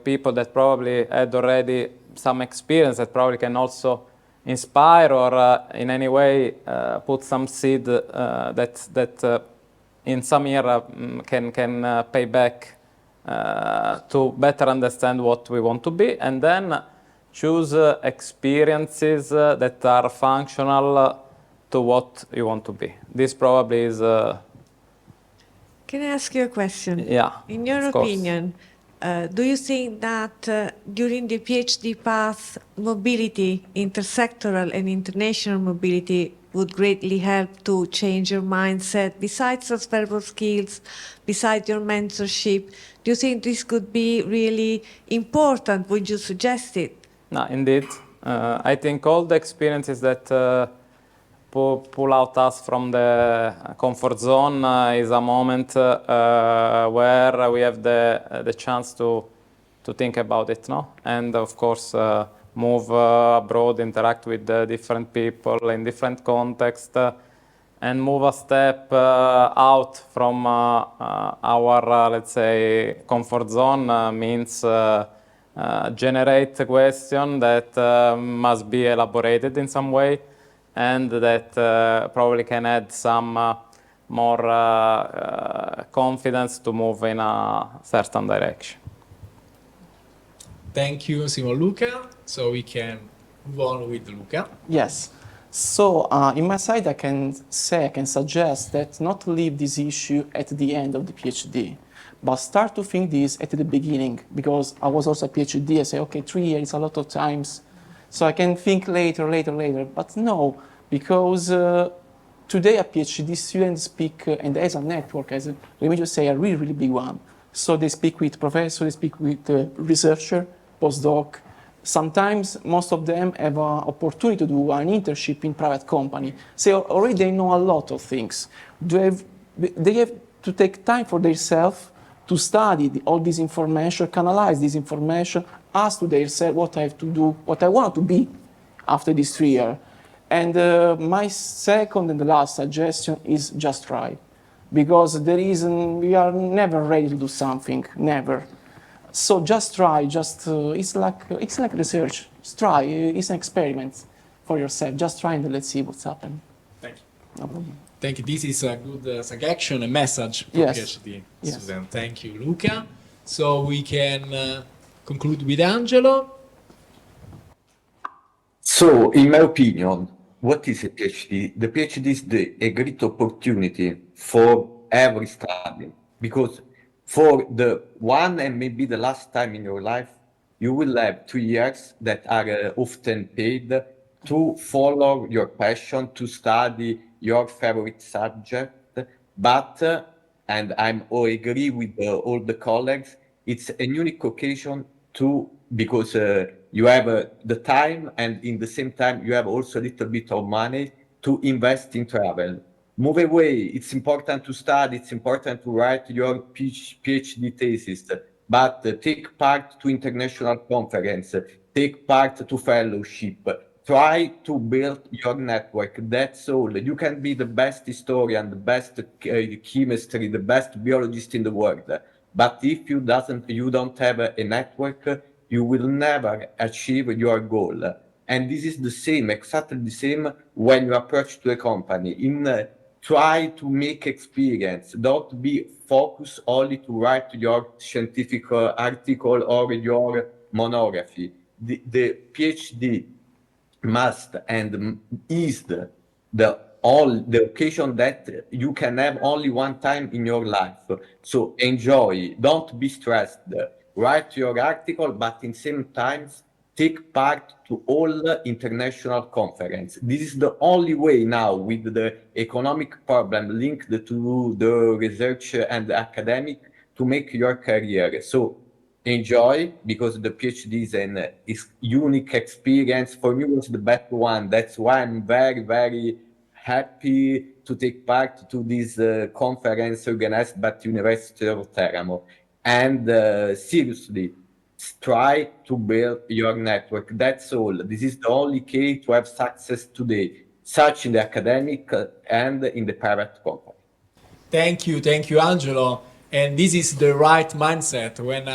people that probably had already some experience that probably can also inspire or in any way put some seed that in some year can pay back. To better understand what we want to be, and then choose experiences that are functional to what you want to be. This probably is. Can I ask you a question? Yeah. In your opinion, do you think that during the PhD path, mobility, intersectoral and international mobility, would greatly help to change your mindset besides transferable skills, besides your mentorship? Do you think this could be really important? Would you suggest it? No, indeed. I think all the experiences that pull out us from the comfort zone is a moment where we have the chance to think about it, no? And of course, move abroad, interact with different people in different contexts, and move a step out from our, let's say, comfort zone means generate a question that must be elaborated in some way, and that probably can add some more confidence to move in a certain direction. Thank you, Simon Luca. So we can move on with Luca. Yes. So in my side, I can suggest that not leave this issue at the end of the PhD, but start to think this at the beginning, because I was also a PhD. I say, okay, 3 years is a lot of times, so I can think later. But no, because today a PhD student speak and as a network, as Remigio say, a really, really big one. So they speak with professors, they speak with researcher, postdoc. Sometimes most of them have an opportunity to do an internship in private company. So already they know a lot of things. They have to take time for themselves to study all this information, canalize this information, ask to themselves what I have to do, what I want to be after this 3 years. And my second and the last suggestion is just try. Because we are never ready to do something, never. So just try, it's like research. Just try, it's an experiment for yourself. Just try and let's see what's happening. Thank you. No problem. Thank you. This is a good suggestion, a message for Yes. PhD Yes. student. Thank you, Luca. So we can conclude with Angelo. So, in my opinion, what is a PhD? The PhD is a great opportunity for every study, because for the one and maybe the last time in your life, you will have 2 years that are often paid to follow your passion, to study your favorite subject. But, and I agree with all the colleagues, it's a unique occasion to, because you have the time, and in the same time you have also a little bit of money to invest in travel. Move away. It's important to study. It's important to write your PhD thesis, but take part to international conference, take part to fellowship. Try to build your network. That's all. You can be the best historian, the best chemistry, the best biologist in the world. But if you don't have a network, you will never achieve your goal. And this is the same, exactly the same when you approach to a company. Try to make experience. Don't be focused only to write your scientific article or your monography. The PhD must and is the occasion that you can have only one time in your life. So enjoy, don't be stressed. Write your article, but in same times take part to all international conference. This is the only way now, with the economic problem linked to the research and the academic, to make your career. So enjoy, because the PhD is unique experience. For me, it was the best one. That's why I'm very, very happy to take part to this conference organized by the University of Teramo. And seriously, try to build your network. That's all. This is the only key to have success today, such in the academic and in the private company. Thank you, Angelo. And this is the right mindset. When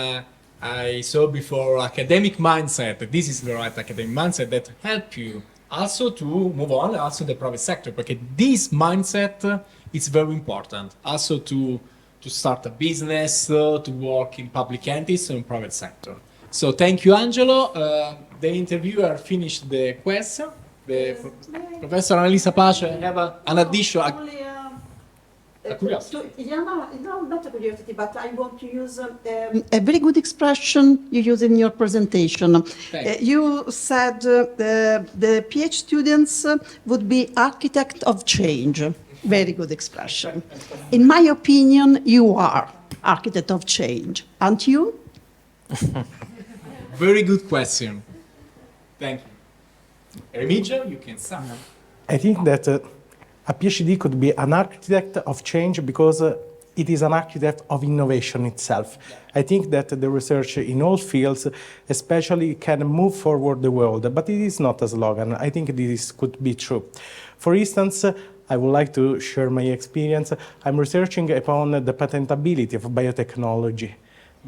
I saw before academic mindset, this is the right academic mindset that help you also to move on, also the private sector, because this mindset is very important. Also to start a business, to work in public entities and private sector. So thank you, Angelo. The interviewer finished the question. Professor Annalisa Pace have an addition. Not a curiosity, but I want to use a very good expression you use in your presentation. You said the PhD students would be architect of change. Very good expression. In my opinion, you are architect of change, aren't you? Very good question. Thank you. Remigio, you can start. I think that a PhD could be an architect of change because it is an architect of innovation itself. I think that the research in all fields especially can move forward the world, but it is not a slogan. I think this could be true. For instance, I would like to share my experience. I'm researching upon the patentability of biotechnology,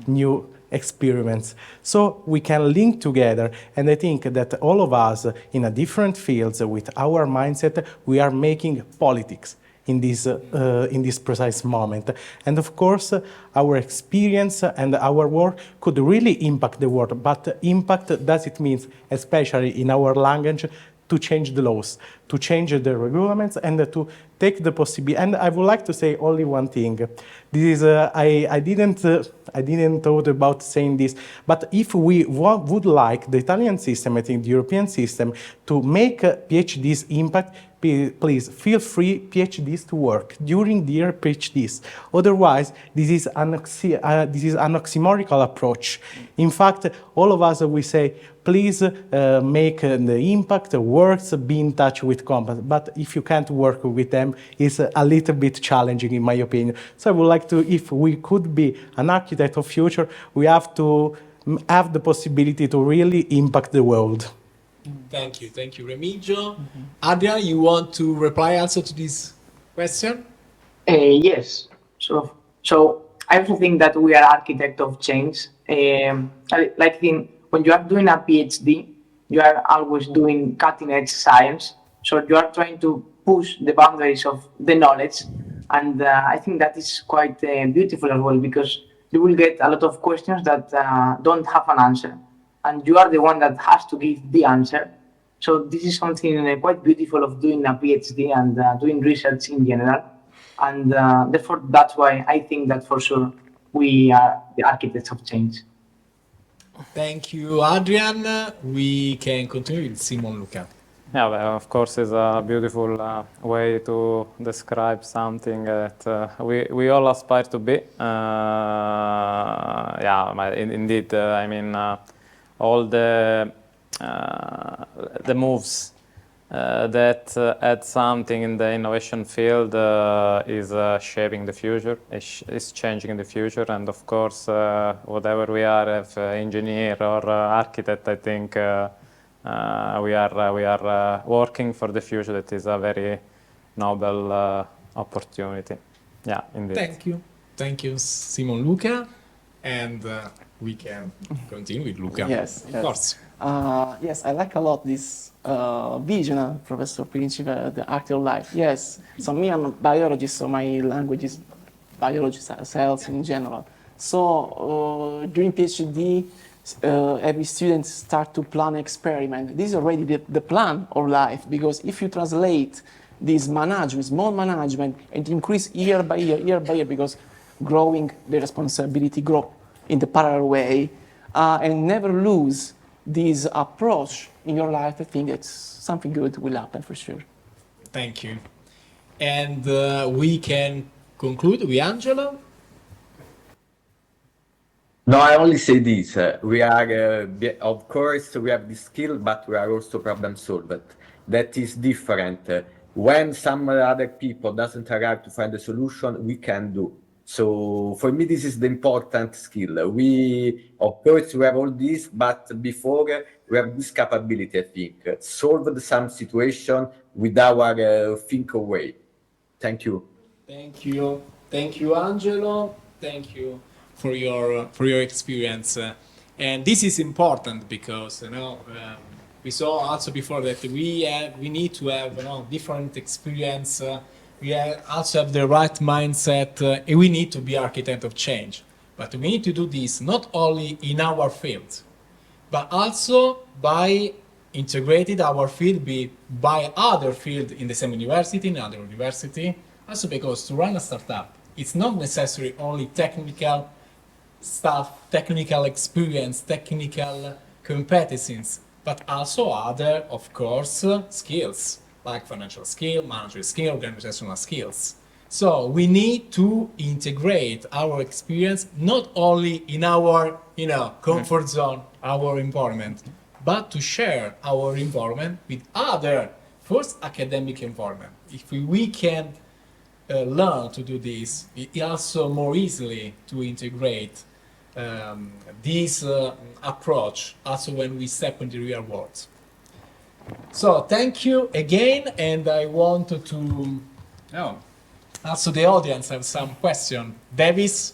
new experiments. So we can link together, and I think that all of us in a different fields with our mindset, we are making politics in this precise moment. And of course, our experience and our work could really impact the world, but impact does it mean, especially in our language, to change the laws, to change the regulations, and to take the possibility. And I would like to say only one thing. This is I didn't thought about saying this, but if we would like the Italian system, I think the European system, to make PhDs impact, please feel free PhDs to work during their PhDs. Otherwise, this is an oxymorical approach. In fact, all of us we say, please make the impact, works, be in touch with companies. But if you can't work with them, it's a little bit challenging, in my opinion. So I would like to, if we could be an architect of future, we have to have the possibility to really impact the world. Thank you, Remigio. Adrian, you want to reply also to this question? Yes. So I also think that we are architect of change. When you are doing a PhD, you are always doing cutting edge science. So you are trying to push the boundaries of the knowledge. And I think that is quite beautiful as well, because you will get a lot of questions that don't have an answer, and you are the one that has to give the answer. So this is something quite beautiful of doing a PhD and doing research in general, and therefore that's why I think that for sure we are the architects of change. Thank you, Adrian. We can continue with Simon Luca. Yeah, well, of course, it's a beautiful way to describe something that we all aspire to be. Indeed, I mean, all the moves that add something in the innovation field is shaping the future, is changing the future, and of course, whatever we are, if engineer or architect, I think. We are working for the future. That is a very noble opportunity. Yeah, indeed. Thank you, Simon Luca, and we can continue with Luca. Yes, of course. Yes, I like a lot this vision of Professor Principe, the art of life. Yes, so me, I'm a biologist, so my language is biology, cells in general. So during PhD, every student start to plan experiment. This is already the plan of life, because if you translate this management, small management, and increase year by year, because growing the responsibility grow in the parallel way, and never lose this approach in your life, I think it's something good will happen for sure. Thank you. And we can conclude with Angelo. No, I only say this. We are, of course, we have the skill, but we are also problem solvers. That is different. When some other people doesn't arrive to find a solution, we can do. So for me, this is the important skill. We, of course, we have all this, but before we have this capability, I think, solve some situation with our think way. Thank you. Thank you. Thank you, Angelo. Thank you for your experience, and this is important because we saw also before that we need to have different experience. We also have the right mindset, and we need to be architect of change. But we need to do this not only in our field, but also by integrated our field by other field in the same university, in other university. Also because to run a startup, it's not necessarily only technical stuff, technical experience, technical competencies, but also other, of course, skills, like financial skill, managerial skill, organizational skills. So we need to integrate our experience not only in our, comfort zone, our environment, but to share our environment with other, first academic environment. If we can learn to do this, it also more easily to integrate this approach also when we step into the real world. So thank you again, and I want to also the audience have some question. Davis?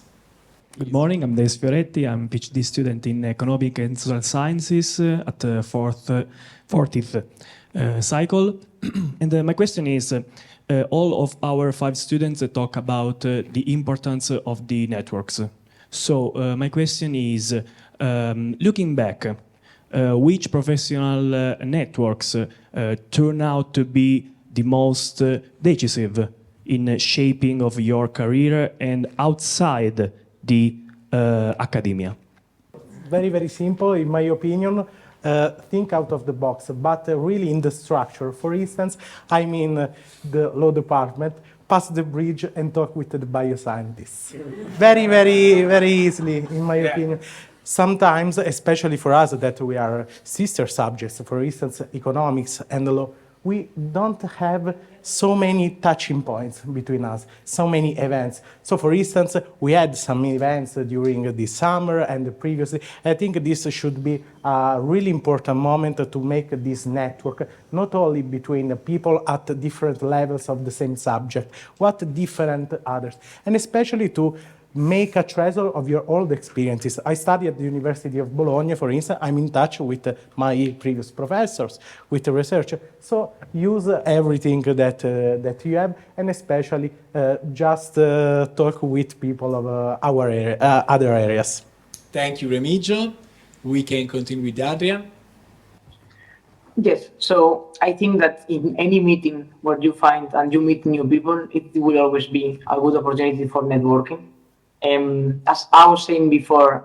Good morning, I'm Davis Fioretti. I'm a PhD student in Economic and Social Sciences at the 40th cycle. And my question is, all of our 5 students talk about the importance of the networks. So my question is, looking back, which professional networks turn out to be the most decisive in shaping of your career and outside the academia? Very, very simple, in my opinion. Think out of the box, but really in the structure. For instance, I'm in the law department, pass the bridge and talk with the bioscientists. Very, very, very easily, in my opinion. Sometimes, especially for us that we are sister subjects, for instance, economics and law, we don't have so many touching points between us, so many events. So for instance, we had some events during the summer and previously. I think this should be a really important moment to make this network, not only between people at different levels of the same subject, but different others. And especially to make a treasure of your old experiences. I study at the University of Bologna, for instance. I'm in touch with my previous professors, with the research. So use everything that you have, and especially just talk with people of our area, other areas. Thank you, Remigio. We can continue with Adrian. Yes, so I think that in any meeting where you find and you meet new people, it will always be a good opportunity for networking. As I was saying before,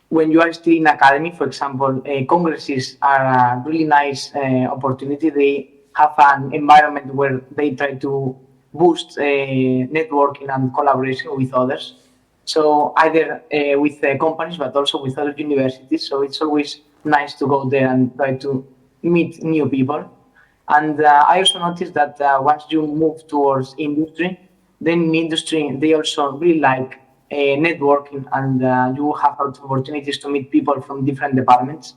when you are still in academy, for example, congresses are a really nice opportunity. They have an environment where they try to boost networking and collaboration with others. So either with companies, but also with other universities. So it's always nice to go there and try to meet new people. And I also noticed that once you move towards industry, then in industry, they also really like networking, and you have opportunities to meet people from different departments.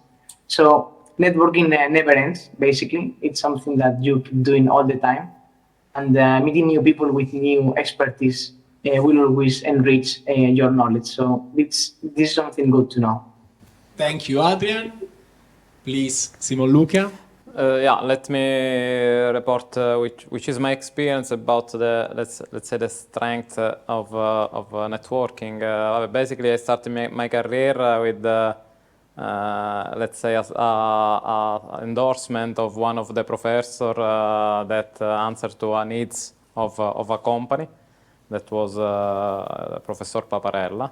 So networking never ends, basically. It's something that you keep doing all the time. And meeting new people with new expertise will always enrich your knowledge. So this is something good to know. Thank you, Adrian. Please, Simon Luca. Yeah, let me report which is my experience about the let's say the strength of networking. Basically, I started my career with let's say a endorsement of one of the professor that answered to a needs of a company. That was Professor Paparella.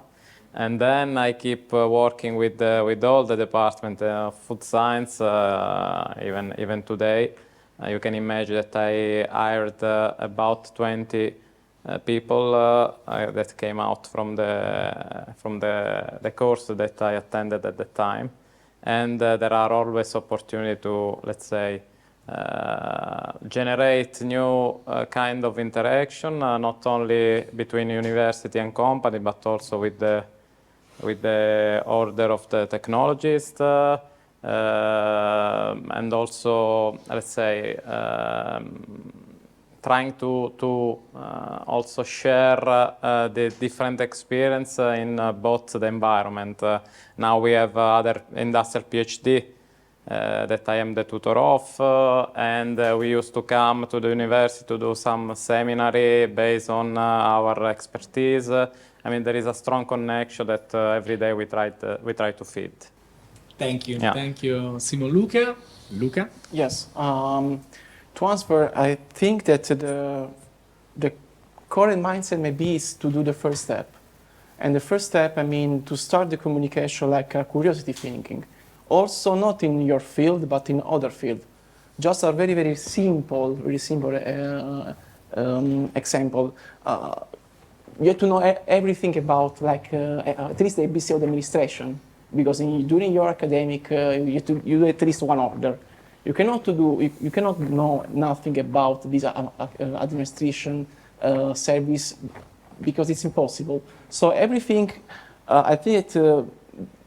And then I keep working with all the department of food science, even today. You can imagine that I hired about 20 people that came out from the course that I attended at the time. And there are always opportunity to, let's say, generate new kind of interaction, not only between university and company, but also with the order of the technologists, and also, let's say, trying to also share the different experience in both the environment. Now we have other industrial PhD that I am the tutor of, and we used to come to the university to do some seminary based on our expertise. I mean, there is a strong connection that every day we try to feed. Thank you. Yeah. Thank you, Simon Luca. Luca? Yes. To answer, I think that the current mindset maybe is to do the first step. And the first step, I mean, to start the communication like a curiosity thinking. Also not in your field, but in other field. Just a very simple example. You have to know everything about, like, at least the ABC of the administration, because during your academic, you do at least one order. You cannot know nothing about this administration service, because it's impossible. So everything, I think that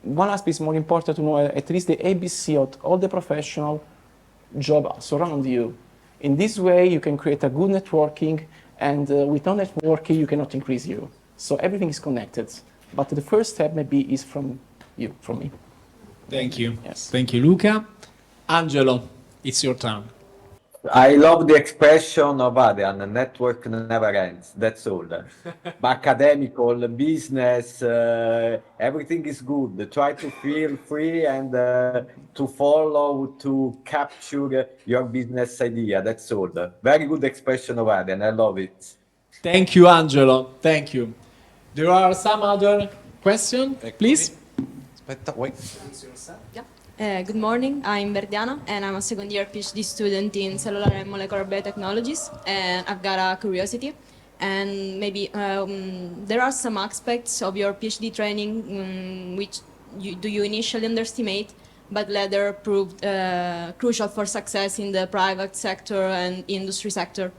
one aspect is more important to know at least the ABC of all the professional job surround you. In this way, you can create a good networking, and without networking, you cannot increase you. So everything is connected. But the first step maybe is from you, from me. Thank you. Yes. Thank you, Luca. Angelo, it's your turn. I love the expression of Adrian, network never ends, that's all. Academical, business, everything is good. Try to feel free and to follow, to capture your business idea, that's all. Very good expression of Adrian, I love it. Thank you, Angelo. Thank you. There are some other questions, please. Aspetta, wait. Good morning, I'm Verdiana and I'm a second year PhD student in cellular and molecular biotechnologies, and I've got a curiosity, and maybe there are some aspects of your PhD training which you initially underestimate but later proved crucial for success in the private sector and industry sector.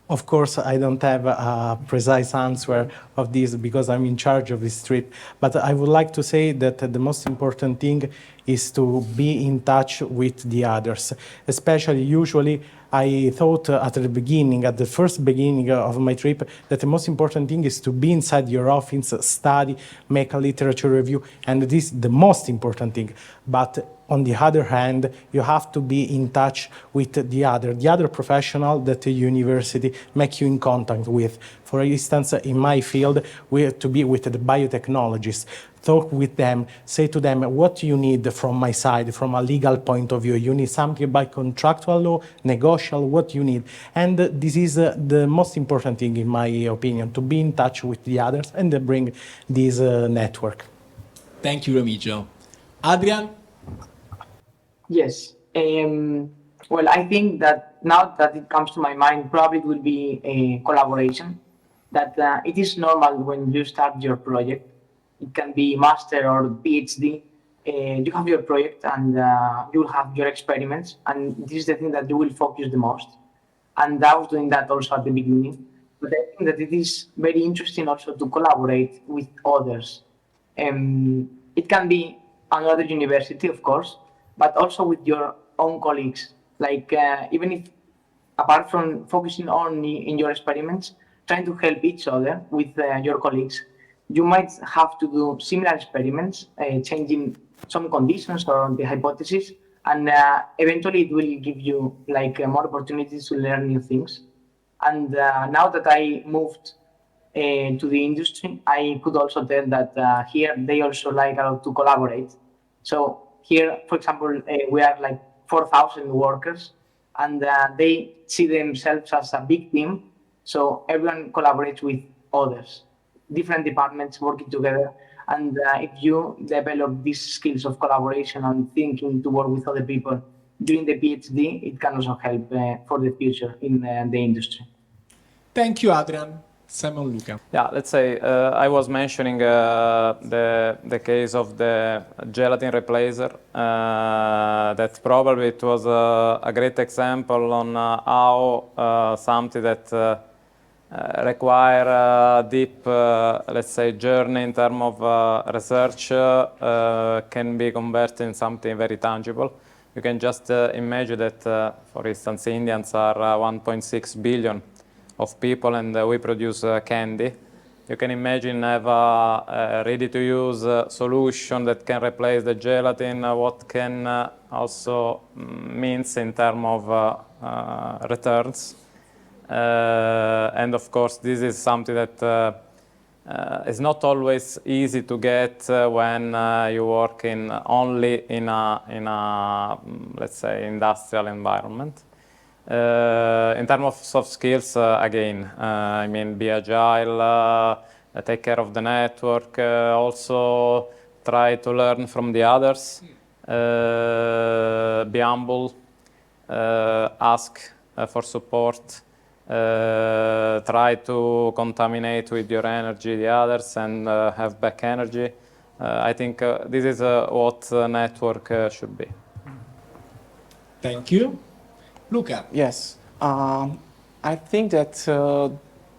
Of course, I don't have a precise answer of this because I'm in charge of this trip. But I would like to say that the most important thing is to be in touch with the others. Especially, usually, I thought at the beginning, at the first beginning of my trip, that the most important thing is to be inside your office, study, make a literature review, and this is the most important thing. But on the other hand, you have to be in touch with the other professional that the university make you in contact with. For instance, in my field, we have to be with the biotechnologists, talk with them, say to them, what you need from my side, from a legal point of view. You need something by contractual law, negotiable, what you need. And this is the most important thing, in my opinion, to be in touch with the others and bring this network. Thank you, Remigio. Adrian? Yes. Well, I think that now that it comes to my mind, probably it will be a collaboration. That it is normal when you start your project. It can be master or PhD. You have your project and you will have your experiments, and this is the thing that you will focus the most. And I was doing that also at the beginning. But I think that it is very interesting also to collaborate with others. It can be another university, of course, but also with your own colleagues. Like even if, apart from focusing only in your experiments, trying to help each other with your colleagues, you might have to do similar experiments, changing some conditions or the hypothesis, and eventually it will give you like more opportunities to learn new things. And now that I moved to the industry, I could also tell that here they also like to collaborate. So here, for example, we are like 4,000 workers, and they see themselves as a big team. So everyone collaborates with others, different departments working together. And if you develop these skills of collaboration and thinking to work with other people during the PhD, it can also help for the future in the industry. Thank you, Adrian. Simon Luca. Yeah, let's say I was mentioning the case of the gelatin replacer. That probably it was a great example on how something that require a deep, let's say, journey in terms of research can be converted in something very tangible. You can just imagine that, for instance, Indians are 1.6 billion of people, and we produce candy. You can imagine have a ready-to-use solution that can replace the gelatin, what can also means in terms of returns. And of course, this is something that is not always easy to get when you work only in a let's say industrial environment. In terms of soft skills, again, I mean, be agile, take care of the network, also try to learn from the others, be humble, ask for support, try to contaminate with your energy the others and have back energy. I think this is what network should be. Thank you. Luca. Yes. I think that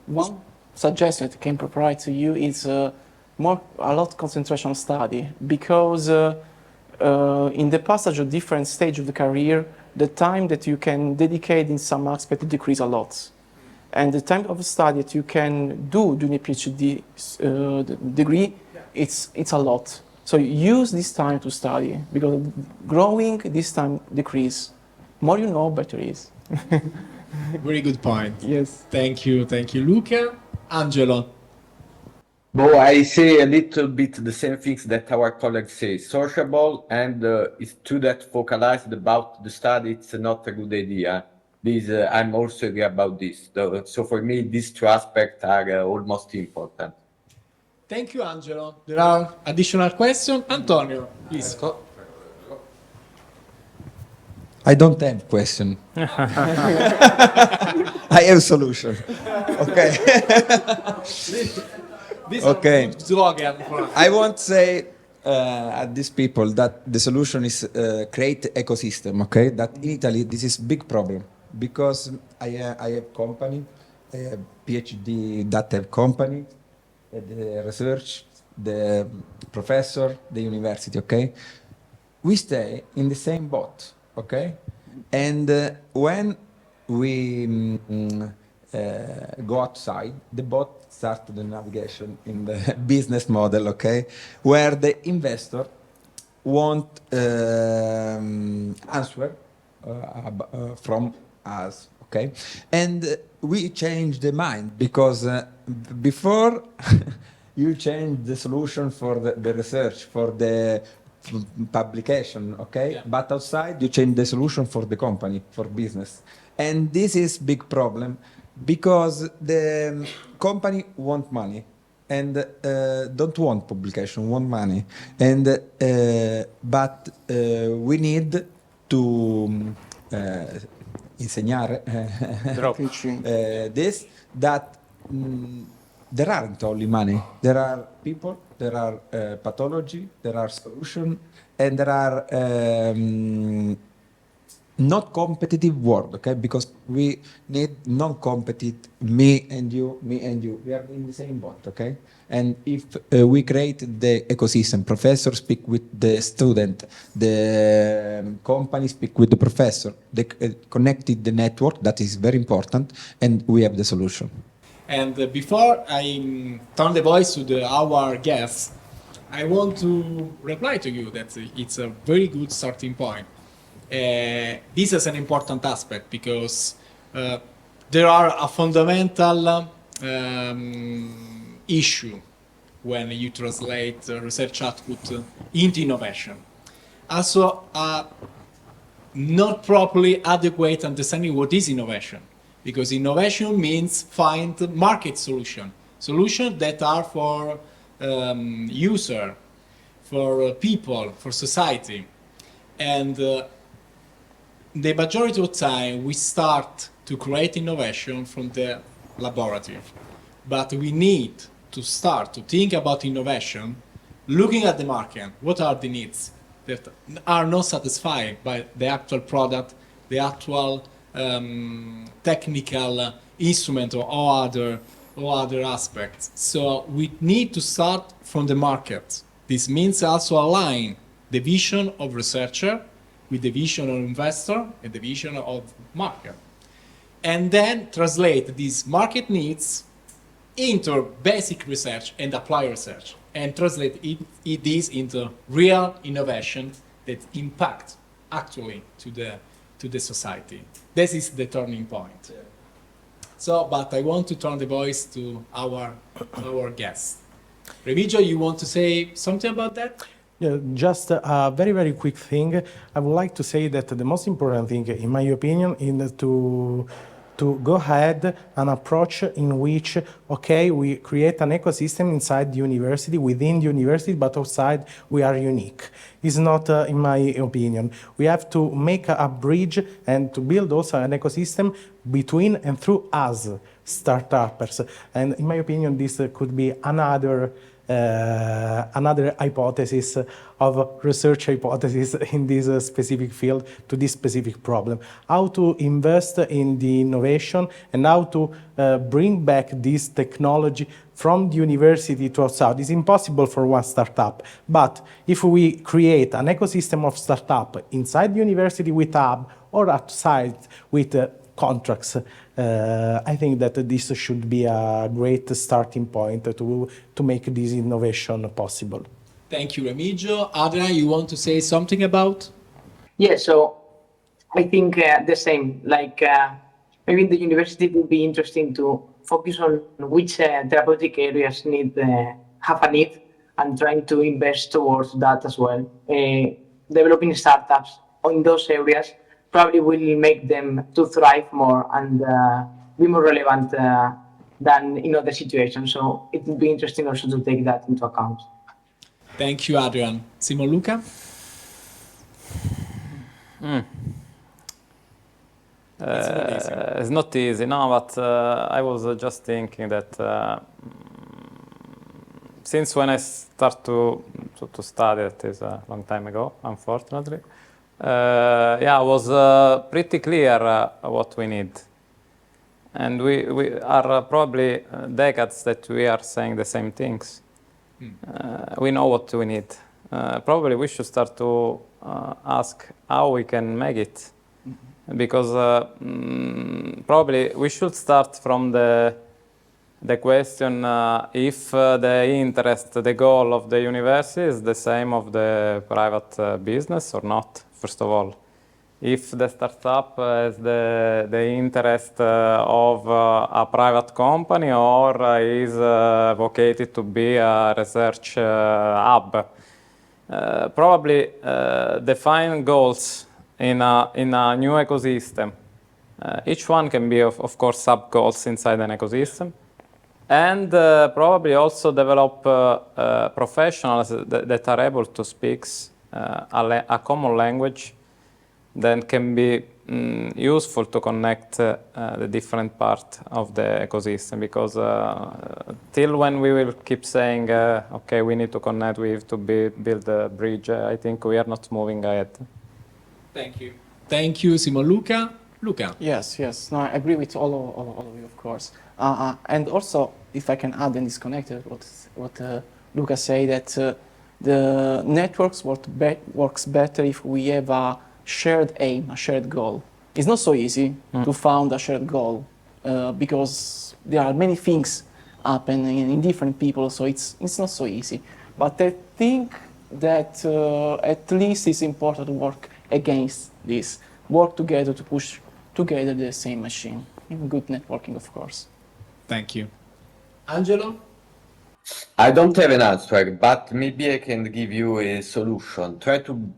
one suggestion that can provide to you is a lot concentration study, because in the passage of different stage of the career, the time that you can dedicate in some aspect decrease a lot. And the time of study that you can do during a PhD degree, it's a lot. So use this time to study, because growing, this time decrease. More you know, better it is. Very good point. Yes. Thank you, Luca. Angelo. Well, I say a little bit the same things that our colleagues say. Sociable, and it's true that focalized about the study, it's not a good idea. I'm also agree about this. So for me, these two aspects are almost important. Thank you, Angelo. There are additional questions. Antonio, please. I don't have question. I have solution. Okay. This Okay. is a good slogan for I want to say at these people that the solution is create ecosystem. Okay, that in Italy this is big problem, because I have company, I have PhD that have company, the research, the professor, the university. Okay, we stay in the same boat, okay? And when we go outside, the boat starts the navigation in the business model, okay? Where the investor won't answer from us, okay? And we change the mind because before you change the solution for the research, for the publication, okay? Yeah. But outside you change the solution for the company, for business. And this is big problem because the company want money and don't want publication, want money. And but we need to insegnare Drop. this that there aren't only money. There are people, there are pathology, there are solution, and there are not competitive world, okay? Because we need non-competitive, me and you. We are in the same boat, okay? And if we create the ecosystem, professor speak with the student, the company speak with the professor, they connected the network, that is very important, and we have the solution. And before I turn the voice to our guests, I want to reply to you that it's a very good starting point. This is an important aspect because there are a fundamental issue when you translate research output into innovation. Also, not properly adequate understanding what is innovation, because innovation means find market solutions that are for user, for people, for society. And the majority of time we start to create innovation from the laboratory, but we need to start to think about innovation looking at the market. What are the needs that are not satisfied by the actual product, the actual technical instrument or other aspects? So we need to start from the market. This means also align the vision of researcher with the vision of investor and the vision of market. And then translate these market needs into basic research and applied research, and translate this into real innovation that impact actually to the society. This is the turning point. Yeah. So, but I want to turn the voice to our guest. Remigio, you want to say something about that? Yeah, just a very, very quick thing. I would like to say that the most important thing, in my opinion, is to go ahead and approach in which, okay, we create an ecosystem inside the university, within the university, but outside we are unique. It's not, in my opinion. We have to make a bridge and to build also an ecosystem between and through us, startups. And in my opinion, this could be another hypothesis of research hypothesis in this specific field to this specific problem. How to invest in the innovation and how to bring back this technology from the university to outside. It's impossible for one startup, but if we create an ecosystem of startup inside the university with hub or outside with contracts, I think that this should be a great starting point to make this innovation possible. Thank you, Remigio. Adrian, you want to say something about? Yeah, so I think the same. Like maybe in the university it would be interesting to focus on which therapeutic areas have a need and trying to invest towards that as well. Developing startups in those areas probably will make them to thrive more and be more relevant than in other situations. So it would be interesting also to take that into account. Thank you, Adrian. Simon Luca? It's not easy, no, but I was just thinking that since when I start to study, it is a long time ago, unfortunately, yeah, it was pretty clear what we need. And we are probably decades that we are saying the same things. We know what we need. Probably we should start to ask how we can make it. Because probably we should start from the question if the interest, the goal of the university is the same of the private business or not, first of all. If the startup has the interest of a private company or is vocated to be a research hub. Probably define goals in a new ecosystem. Each one can be, of course, sub-goals inside an ecosystem. And probably also develop professionals that are able to speak a common language that can be useful to connect the different parts of the ecosystem. Because till when we will keep saying, okay, we need to connect, we have to build a bridge, I think we are not moving ahead. Thank you. Thank you, Simon. Luca? Luca. Yes, yes. No, I agree with all of you, of course. And also, if I can add and disconnect what Luca said, that the networks works better if we have a shared aim, a shared goal. It's not so easy to found a shared goal because there are many things happening in different people, so it's not so easy. But I think that at least it's important to work against this, work together to push together the same machine. In good networking, of course. Thank you. Angelo? I don't have an answer, but maybe I can give you a solution. Try to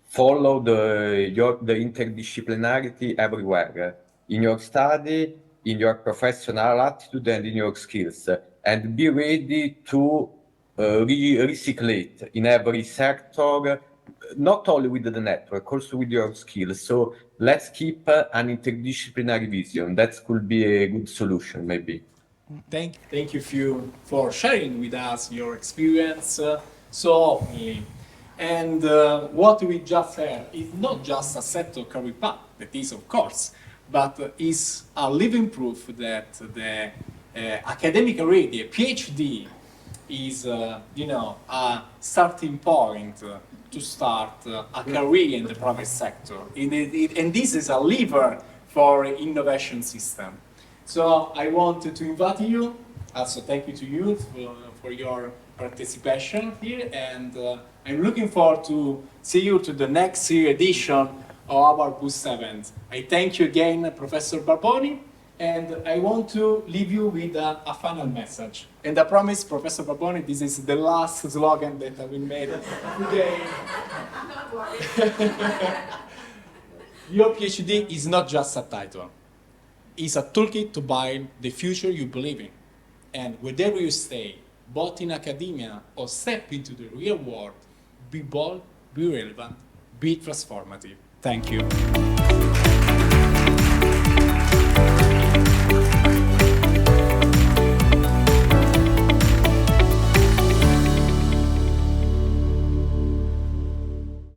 follow the interdisciplinarity everywhere, in your study, in your professional attitude, and in your skills, and be ready to recyclate in every sector, not only with the network, also with your skills. So let's keep an interdisciplinary vision. That could be a good solution, maybe. Thank you for sharing with us your experience so openly. And what we just heard is not just a set of career path, that is of course, but is a living proof that the academic already, a PhD, is a starting point to start a career in the private sector. And this is a lever for innovation system. So I want to invite you, also thank you to you for your participation here, and I'm looking forward to see you to the next edition of our Boost event. I thank you again, Professor Barboni, and I want to leave you with a final message. And I promise, Professor Barboni, this is the last slogan that I will make today. Your PhD is not just a title. It's a toolkit to build the future you believe in. And wherever you stay, both in academia or step into the real world, be bold, be relevant, be transformative. Thank you.